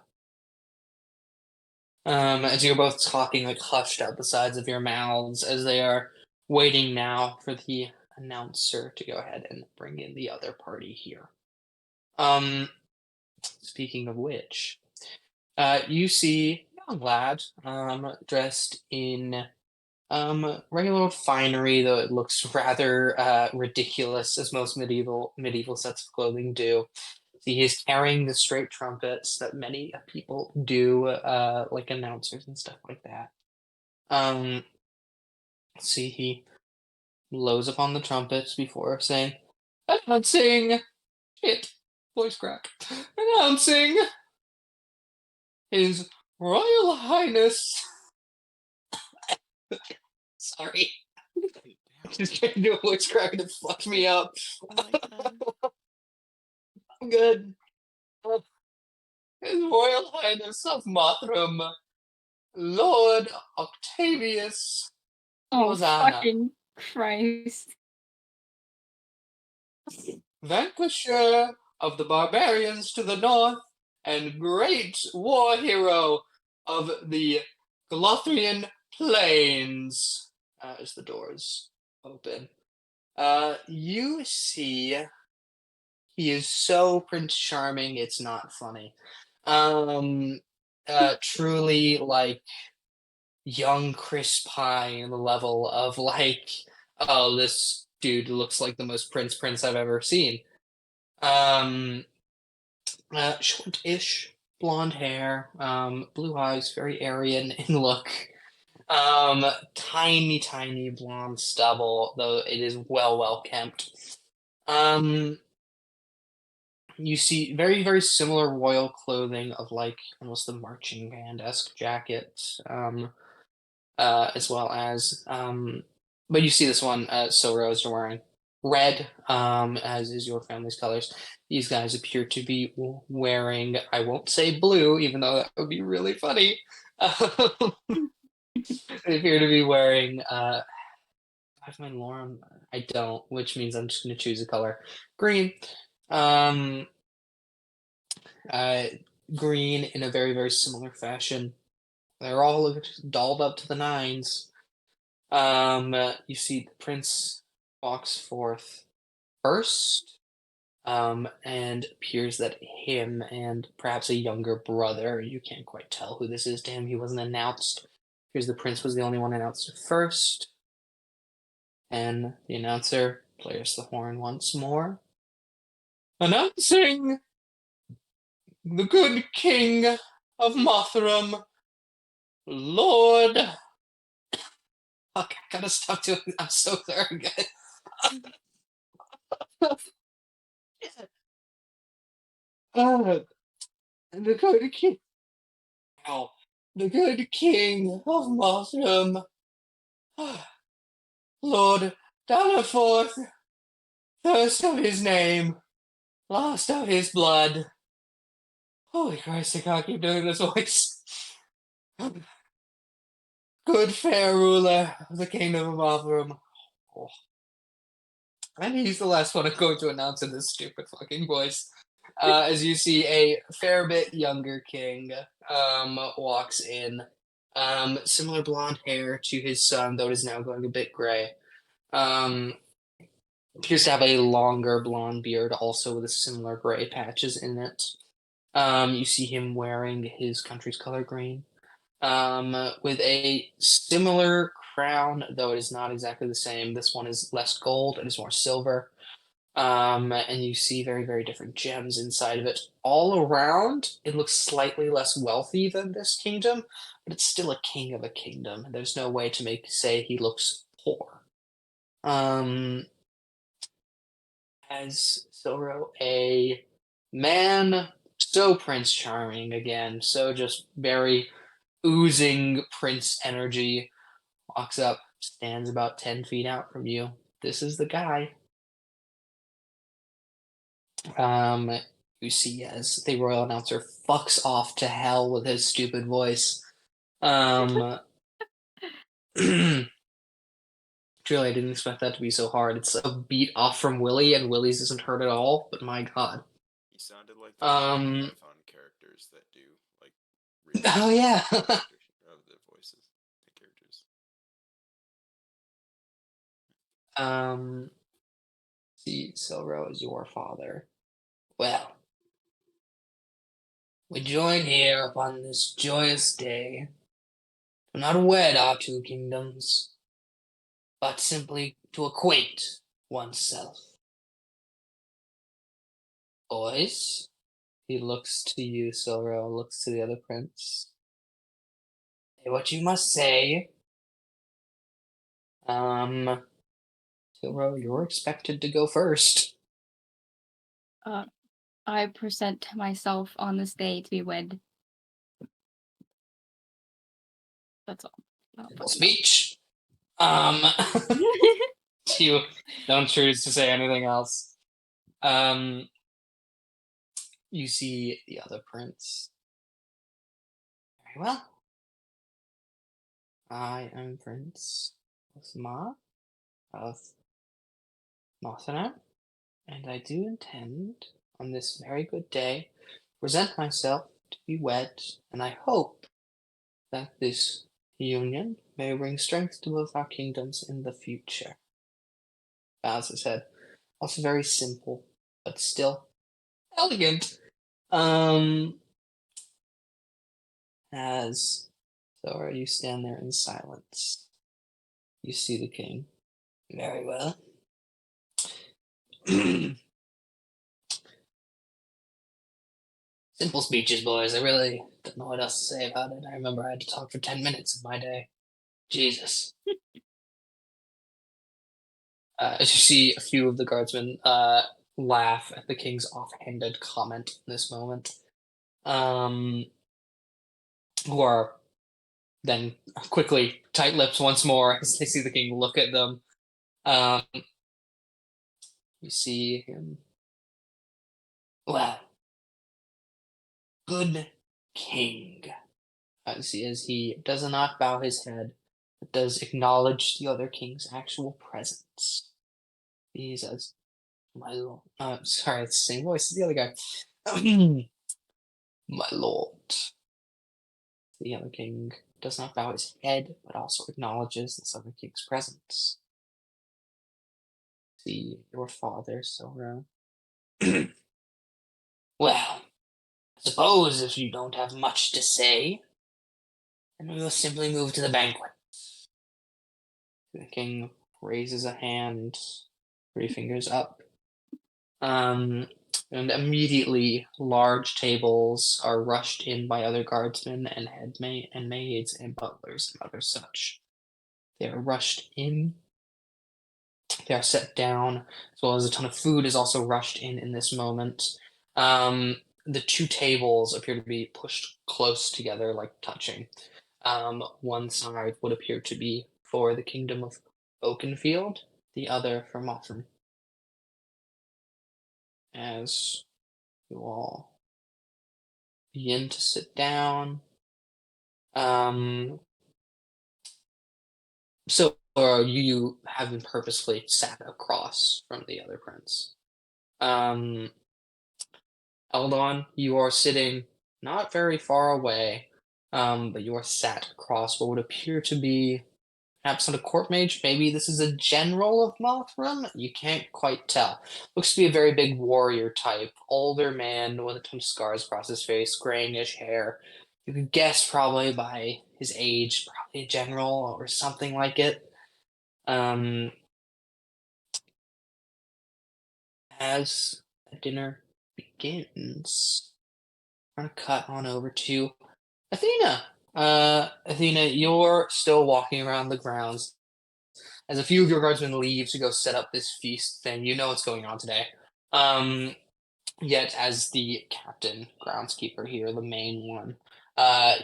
As you're both talking, like hushed out the sides of your mouths, as they are waiting now for the announcer to go ahead and bring in the other party here. Speaking of which, you see a young lad, dressed in regular old finery, though it looks rather ridiculous, as most medieval sets of clothing do. See, he's carrying the straight trumpets that many people do, like announcers and stuff like that. See, he blows upon the trumpets before saying, "Announcing, shit, voice crack, announcing His Royal Highness." Sorry, just trying to do a voice crack and it fucked me up. Oh my god. I'm good. His Royal Highness of Mothram, Lord Octavius Oh, Rosanna, fucking Christ. vanquisher of the barbarians to the north, and great war hero of the Glothrian Plains. As the doors open, you see he is so Prince Charming, it's not funny. Truly like young Chris Pine level of like, oh, this dude looks like the most Prince I've ever seen. Short-ish, blonde hair, blue eyes, very Aryan in look. Tiny blonde stubble, though it is well kempt. You see very similar royal clothing of like almost the marching band-esque jacket, as well as but you see this one, Sylro is wearing red, as is your family's colors. These guys appear to be wearing, I won't say blue, even though that would be really funny. They appear to be wearing, I have my Lauren, I don't, which means I'm just going to choose a color. Green. Uh, Green in a very similar fashion. They're all dolled up to the nines. You see the prince walks forth first, and appears that him and perhaps a younger brother, you can't quite tell who this is to him, he wasn't announced. Here's the prince was the only one announced first, and the announcer plays the horn once more. Announcing the good king of Mothram, Lord. Fuck, I gotta stop doing that. I'm so sorry, guys. The good king. Ow. The good king of Mothram, Lord Dalaforth, first of his name, last of his blood. Holy Christ, I can't keep doing this voice. Good fair ruler of the kingdom of Mothram. Oh. And he's the last one I'm going to announce in this stupid fucking voice. As you see a fair bit younger king walks in. Similar blonde hair to his son, though it is now going a bit gray. Appears to have a longer blonde beard, also with a similar gray patches in it. You see him wearing his country's color green, with a similar crown, though it is not exactly the same. This one is less gold, it is more silver. And you see very, very different gems inside of it. All around, it looks slightly less wealthy than this kingdom, but it's still a king of a kingdom. There's no way to say he looks poor. As Sylro, a man so Prince Charming again, so just very oozing Prince energy, walks up, stands about 10 feet out from you. This is the guy. You see as the royal announcer fucks off to hell with his stupid voice. Truly, I didn't expect that to be so hard. It's a beat off from Willie, and Willie's isn't hurt at all, but my god. He sounded like the Python characters that do like really Oh yeah. of the voices, the characters. See, Sylro is your father. Well, we join here upon this joyous day to not wed our two kingdoms, but simply to acquaint oneself. Boys, he looks to you, Sylro, looks to the other prince. Say what you must say. Sylro, you're expected to go first. I present myself on this day to be wed. That's all. Simple speech. You don't choose to say anything else. You see the other prince. Very well. I am Prince Osma of Mothana, and I do intend, on this very good day, present myself to be wed, and I hope that this union may bring strength to both our kingdoms in the future. Bows his head. Also very simple, but still elegant. As Sora, you stand there in silence. You see the king. Very well. Simple speeches, boys. I really don't know what else to say about it. I remember I had to talk for 10 minutes in my day. Jesus. As you see a few of the guardsmen laugh at the king's offhanded comment in this moment, who are then quickly tight-lipped once more as they see the king look at them. You see him. Well, good king. You see as he does not bow his head, but does acknowledge the other king's actual presence. He says, "My lord." Sorry, it's the same voice as the other guy. My lord. The other king does not bow his head, but also acknowledges this other king's presence. See your father, Sylro. Well, I suppose if you don't have much to say, then we will simply move to the banquet. The king raises a hand, 3 fingers up. And immediately large tables are rushed in by other guardsmen and and maids and butlers and other such. They are rushed in. They are set down, as well as a ton of food is also rushed in this moment. The 2 tables appear to be pushed close together, like touching. One side would appear to be for the kingdom of Oakenfield, the other for Mothram. As you all begin to sit down, so or you have been purposefully sat across from the other prince. Eldon, you are sitting not very far away, but you are sat across what would appear to be perhaps not a court mage. Maybe this is a general of Mothram. You can't quite tell. Looks to be a very big warrior type, older man with a ton of scars across his face, grayish hair. You could guess probably by his age, probably a general or something like it. As the dinner begins, I'm gonna cut on over to Athena. Athena, you're still walking around the grounds. As a few of your guardsmen leave to go set up this feast thing, you know what's going on today. Yet, as the captain, groundskeeper here, the main one,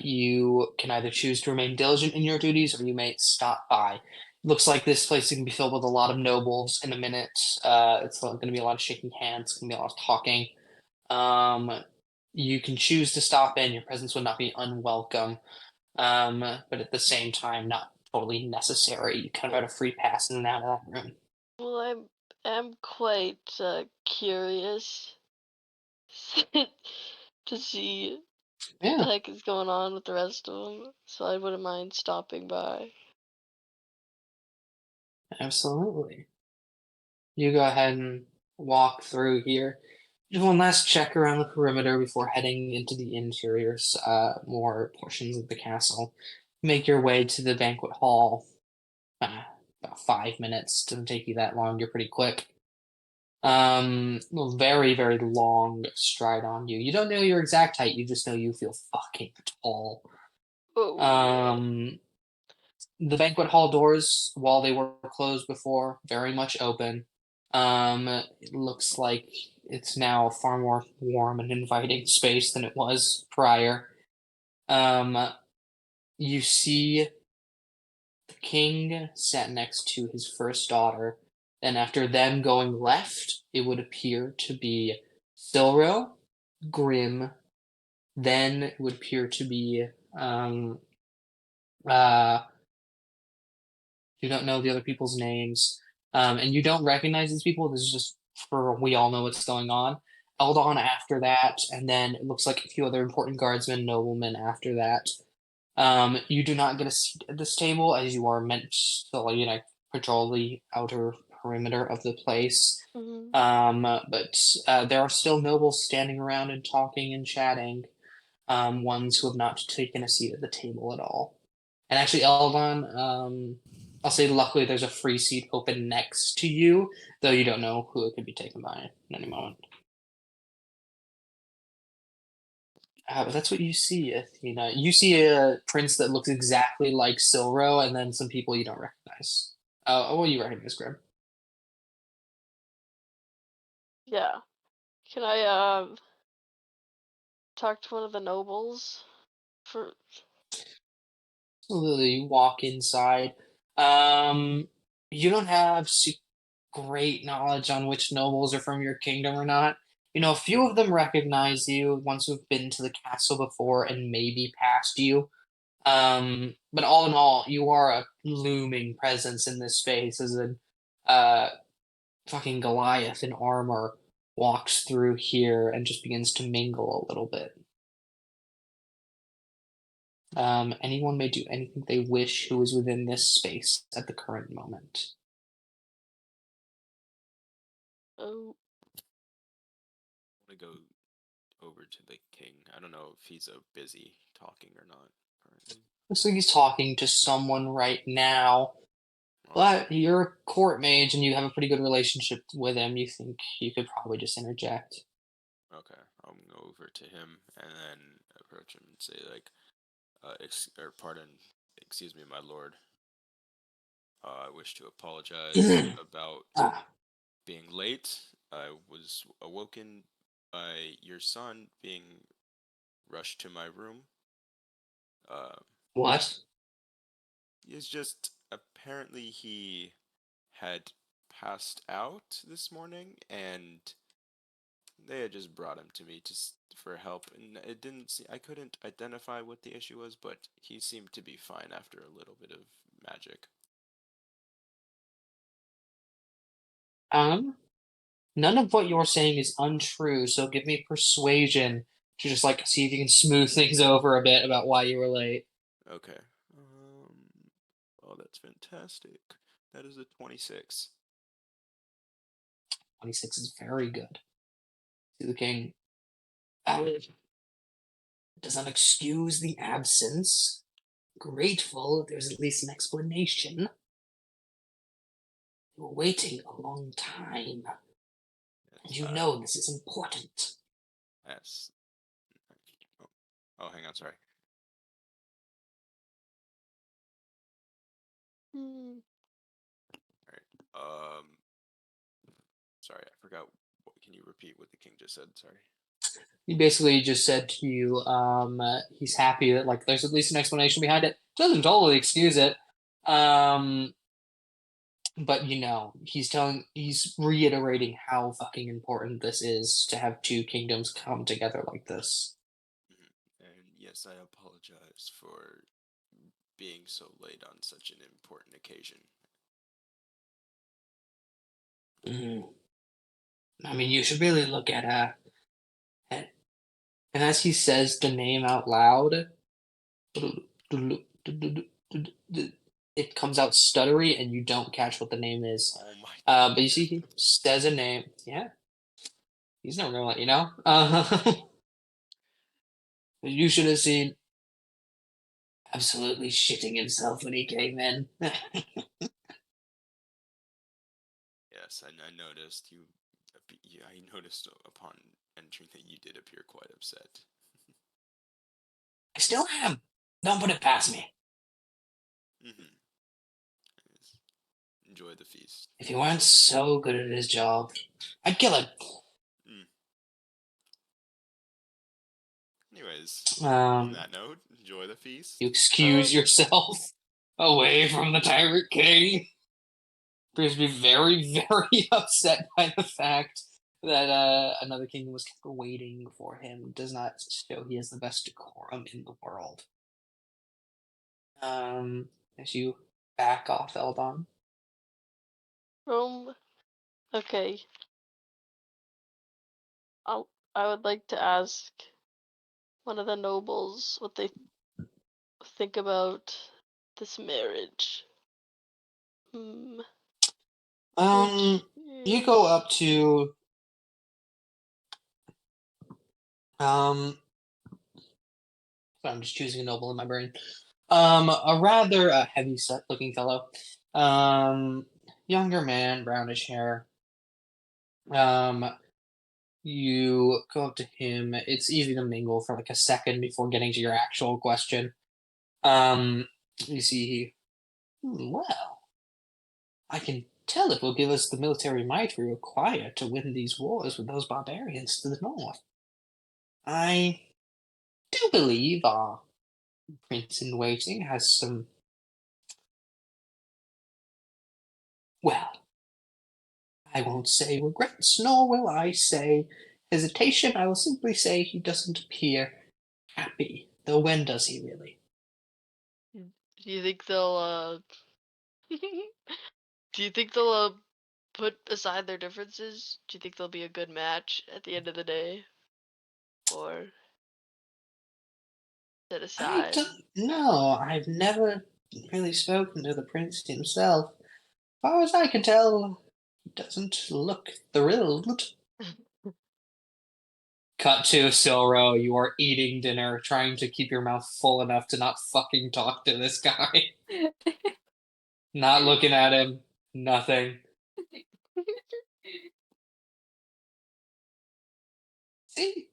you can either choose to remain diligent in your duties or you may stop by. Looks like this place is going to be filled with a lot of nobles in a minute. It's going to be a lot of shaking hands, it's going to be a lot of talking. You can choose to stop in. Your presence would not be unwelcome, but at the same time, not totally necessary. You kind of had a free pass in and out of that room. Well, I'm quite curious to see what the Yeah, heck is going on with the rest of them, so I wouldn't mind stopping by. absolutely. You go ahead and walk through here. Just one last check around the perimeter before heading into the interiors, more portions of the castle. Make your way to the banquet hall. About 5 minutes. Doesn't take you that long. You're pretty quick. Very, very long stride on you. You don't know your exact height. You just know you feel fucking tall. Oh, yeah. The banquet hall doors, while they were closed before, very much open. It looks like it's now a far more warm and inviting space than it was prior. You see the king sat next to his first daughter. And after them going left, it would appear to be Sylro, Grim. Then it would appear to be you don't know the other people's names, and you don't recognize these people. This is just for we all know what's going on. Eldon after that, and then it looks like a few other important guardsmen, noblemen after that. You do not get a seat at this table as you are meant to, patrol the outer perimeter of the place. Mhm. But there are still nobles standing around and talking and chatting. Ones who have not taken a seat at the table at all. And actually, Eldon, I'll say luckily there's a free seat open next to you, though you don't know who it could be taken by in any moment. But that's what you see, Athena. You see a prince that looks exactly like Sylro, and then some people you don't recognize. Well, you recognize Grim. Yeah. Can I talk to one of the nobles? For Absolutely, you walk inside. You don't have great knowledge on which nobles are from your kingdom or not. You know, a few of them recognize you, ones who've been to the castle before and maybe passed you. But all in all, you are a looming presence in this space as a fucking Goliath in armor walks through here and just begins to mingle a little bit. Anyone may do anything they wish who is within this space at the current moment. Oh, I want to go over to the king. I don't know if he's busy talking or not currently. Looks like he's talking to someone right now. Okay. But you're a court mage and you have a pretty good relationship with him. You think you could probably just interject. Okay, I'll go over to him and then approach him and say like, pardon, excuse me, my lord. I wish to apologize about Ah, being late. I was awoken by your son being rushed to my room. Uh, what? It's just apparently he had passed out this morning, and they had just brought him to me for help. And it didn't see, I couldn't identify what the issue was, but he seemed to be fine after a little bit of magic. None of what you're saying is untrue, so give me persuasion to just like see if you can smooth things over a bit about why you were late. Okay. Oh, that's fantastic. That is a 26. 26 is very good. To the king. Does not excuse the absence. Grateful there's at least an explanation. You were waiting a long time, and Yes, you know this is important. yes. Oh, hang on, sorry. hmm. Alright. Sorry, I forgot. Can you repeat what the king just said? Sorry. He basically just said to you, he's happy that like there's at least an explanation behind it. Doesn't totally excuse it. But he's reiterating how fucking important this is to have two kingdoms come together like this. And yes, I apologize for being so late on such an important occasion. I mean, you should really look at at- and as he says the name out loud, it comes out stuttery, and you don't catch what the name is. Oh my But you see, he says a name. Yeah, he's never gonna let you know. You should have seen absolutely shitting himself when he came in. Yes, I noticed you. I noticed upon entering that you did appear quite upset. I still am. Don't put it past me. Mm-hmm. Yes. Enjoy the feast. If he weren't so good at his job, I'd kill him. Anyways, on Um, that note, enjoy the feast. you excuse yourself away from the Tyrant King. Appears to be very, very upset by the fact that another king was kept waiting for him. Does not show he has the best decorum in the world. As you back off, Eldon. Okay. I would like to ask one of the nobles what they think about this marriage. Hmm. You go up to I'm just choosing a noble in my brain. A rather heavy set looking fellow. Younger man, brownish hair. You go up to him. It's easy to mingle for like a second before getting to your actual question. You see, well, I can tell it will give us the military might we require to win these wars with those barbarians to the north. I do believe our prince in waiting has some. Well, I won't say regrets, nor will I say hesitation. I will simply say he doesn't appear happy. Though when does he really? Do you think they'll do you think they'll put aside their differences? Do you think they'll be a good match at the end of the day? Or set I aside. don't know. I've never really spoken to the prince himself. As far as I can tell, he doesn't look thrilled. Cut to Sylro, you are eating dinner, trying to keep your mouth full enough to not fucking talk to this guy. Not looking at him. Nothing. See?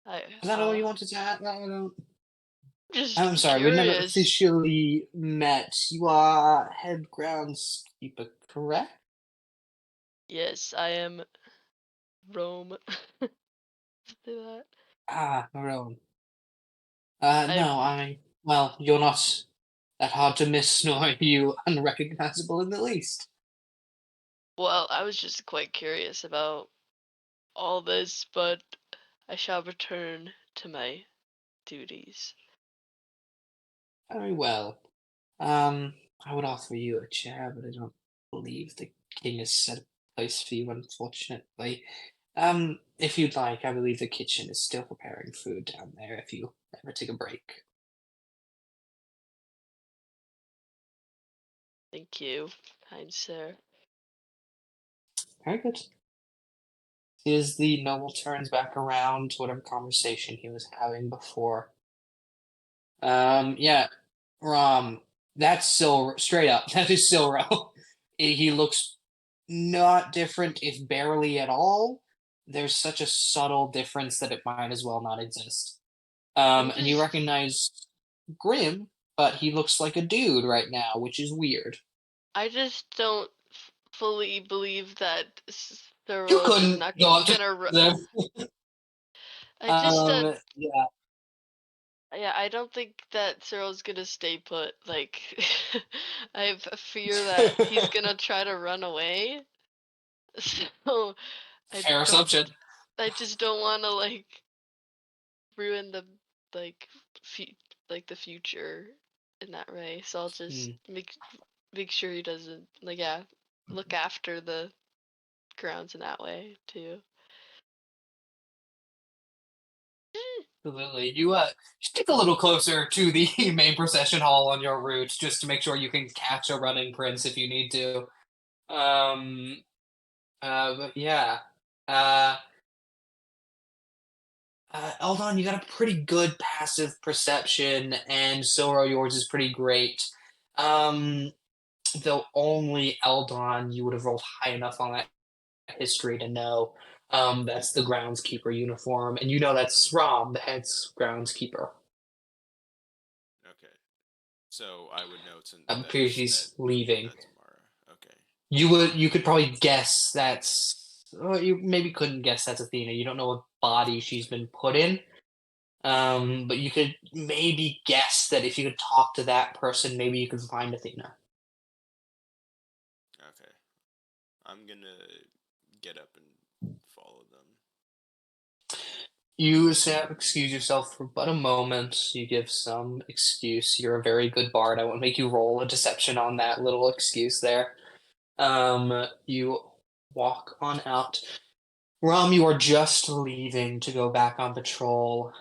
I Is that all you wanted to add? I don't. just I'm sorry, we never curious. officially met. You are head groundskeeper, correct? Yes, I am Rome. Say that. Ah, Maroon. I Well, you're not that hard to miss, nor are you unrecognizable in the least. well, I was just quite curious about all this, but I shall return to my duties. Very well. I would offer you a chair, but I don't believe the king has set a place for you, unfortunately. If you'd like, I believe the kitchen is still preparing food down there if you ever take a break. Thank you, kind sir. Very good. As the noble turns back around to whatever conversation he was having before. Yeah, that's Sylro, straight up, that is Sylro. He looks not different, if barely at all. There's such a subtle difference that it might as well not exist. I'm And you just recognize Grim, but he looks like a dude right now, which is weird. I just don't fully believe that You Cyril is couldn't not go up to gonna them. I just Yeah, yeah, I don't think that Cyril's gonna stay put. Like I have a fear that he's gonna try to run away. So I fair don't assumption. I just don't wanna like ruin the like fe- like the future in that way. So I'll just Hmm. make sure he doesn't like yeah, look after the grounds in that way too. Absolutely. You stick a little closer to the main procession hall on your route, just to make sure you can catch a running prince if you need to. Um. But yeah. Uh. Eldon, you got a pretty good passive perception, and Sora, yours is pretty great. Um. Though only Eldon, you would have rolled high enough on that history to know. That's the groundskeeper uniform, and you know that's Rom, the head's groundskeeper. Okay. So I would know that Because she's leaving. that's Mara. Okay. You could probably guess that's you maybe couldn't guess that's Athena. You don't know what body she's been put in. But you could maybe guess that if you could talk to that person, maybe you could find Athena. Okay. I'm gonna get up and follow them. You excuse yourself for but a moment. You give some excuse. You're a very good bard. I won't make you roll a deception on that little excuse there. You walk on out. Rom, you are just leaving to go back on patrol.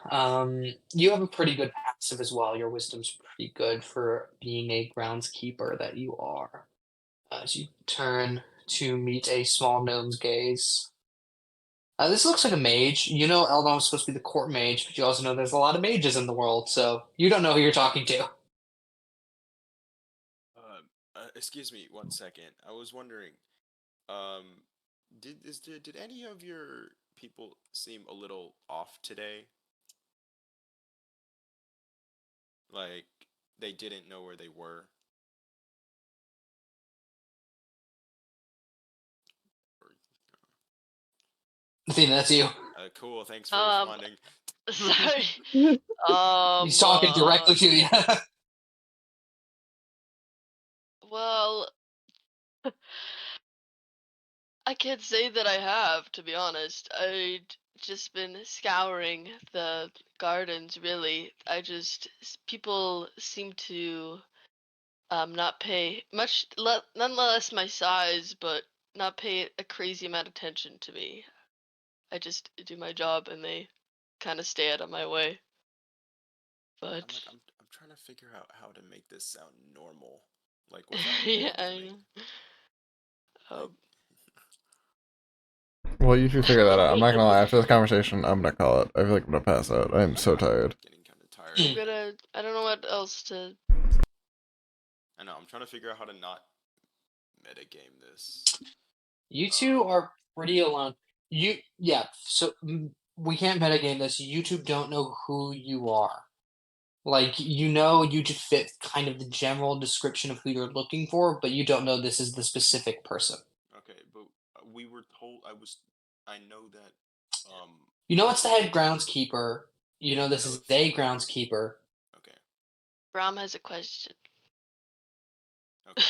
You have a pretty good passive as well. Your wisdom's pretty good for being a groundskeeper that you are. As you turn to meet a small gnome's gaze. This looks like a mage. You know Eldon was supposed to be the court mage, but you also know there's a lot of mages in the world, so you don't know who you're talking to. Excuse me, 1 second. I was wondering, um, did any of your people seem a little off today? Like they didn't know where they were. Or, Athena, that's you. cool. Thanks for Um responding. sorry. He's talking directly to you. Well, I can't say that I have, to be honest. I'd just been scouring the gardens, really. People seem to not pay much, nonetheless my size, but not pay a crazy amount of attention to me. I just do my job and they kind of stay out of my way. But I'm trying to figure out how to make this sound normal, like without yeah, I anything. know. Like, Well, you two figure that out. I'm not gonna lie. After this conversation, I'm gonna call it. I feel like I'm gonna pass out. I'm so tired. getting kind of tired. I don't know what else to. I know. I'm trying to figure out how to not metagame this. You two are pretty alone. So we can't metagame this. You two don't know who you are. Like, you just fit kind of the general description of who you're looking for, but you don't know this is the specific person. Okay, but we were told. I know that. You know it's the head groundskeeper. You know this No, is it's a not. groundskeeper. Okay. Brom has a question. Okay.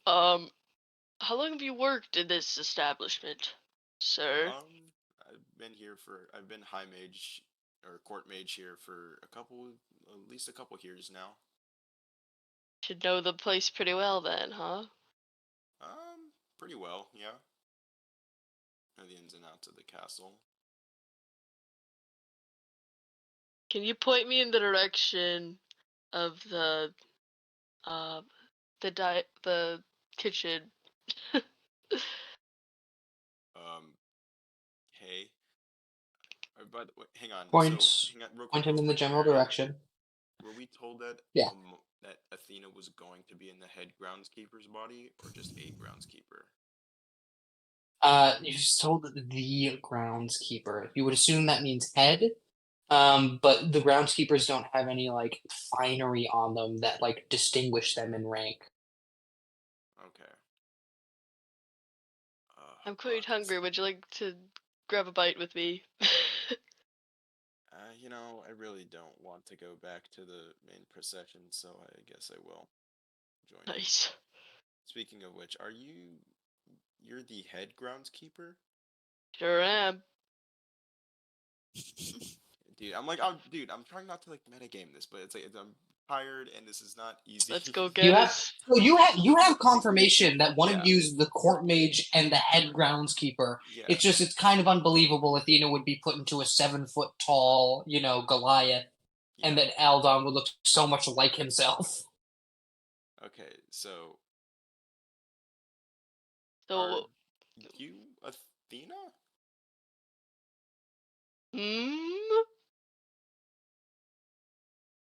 How long have you worked in this establishment, sir? I've been high mage or court mage here for at least a couple years now. Should know the place pretty well then, huh? Pretty well, yeah. Know the ins and outs of the castle. Can you point me in the direction of the kitchen? Hey. By the way, hang on. Point So, hang on, point him in the general Aaron, direction. were we told that Yeah. that Athena was going to be in the head groundskeeper's body, or just a groundskeeper? You just told the groundskeeper. You would assume that means head. But the groundskeepers don't have any like finery on them that like distinguish them in rank. Okay. I'm quite fuck. hungry. Would you like to grab a bite with me? I really don't want to go back to the main procession, so I guess I will join you. Nice. Speaking of which, you're the head groundskeeper? Sure am. Dude, I'm trying not to like metagame this, but it's like I'm tired and this is not easy. Let's go You get have us. you have confirmation that one Yeah. of you is the court mage and the head groundskeeper. Yeah. It's kind of unbelievable Athena would be put into a 7 foot tall, Goliath, and Yeah. that Aldon would look so much like himself. Okay, so So, are you Athena?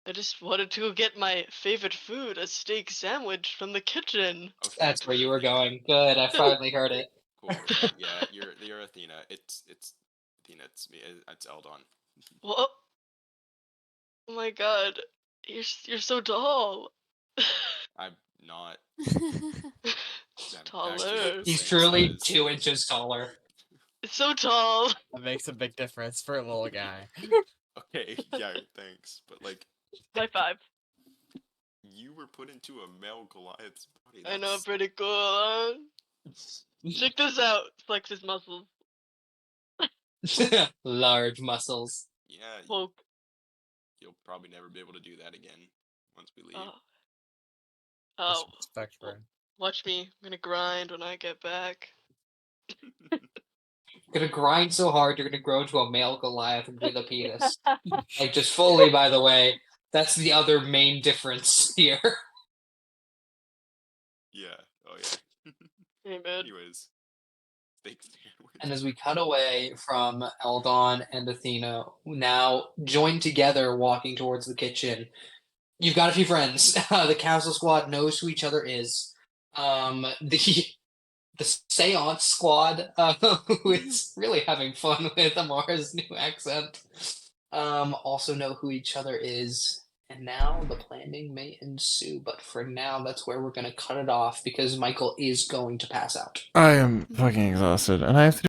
I just wanted to go get my favorite food, a steak sandwich from the kitchen. Okay, That's where you were yeah. going. Good, I finally heard it. Cool. Yeah, you're Athena. It's Athena. It's me. It's Eldon. What? Oh my god, you're so tall. I'm not. I'm Taller. actually the He's same truly size. 2 inches taller. It's so tall. That makes a big difference for a little guy. Okay, yeah, thanks. But like, High five. you were put into a male Goliath's body. I know, That's- pretty cool, huh? Check this out. Flex his muscles. Large muscles. Yeah, Poke. you'll probably never be able to do that again once we leave. Oh, Respect for him. watch me. I'm gonna grind when I get back. Gonna grind so hard you're gonna grow into a male Goliath with a penis. Like, just fully, by the way. That's the other main difference here. Yeah. Oh yeah. Hey, man. Anyways, steak sandwich. And as we cut away from Eldon and Athena, now joined together walking towards the kitchen, you've got a few friends. The Castle Squad knows who each other is. The Seance Squad, who is really having fun with Amara's new accent, also know who each other is. And now the planning may ensue, but for now, that's where we're going to cut it off because Michael is going to pass out. I am fucking exhausted, and I have to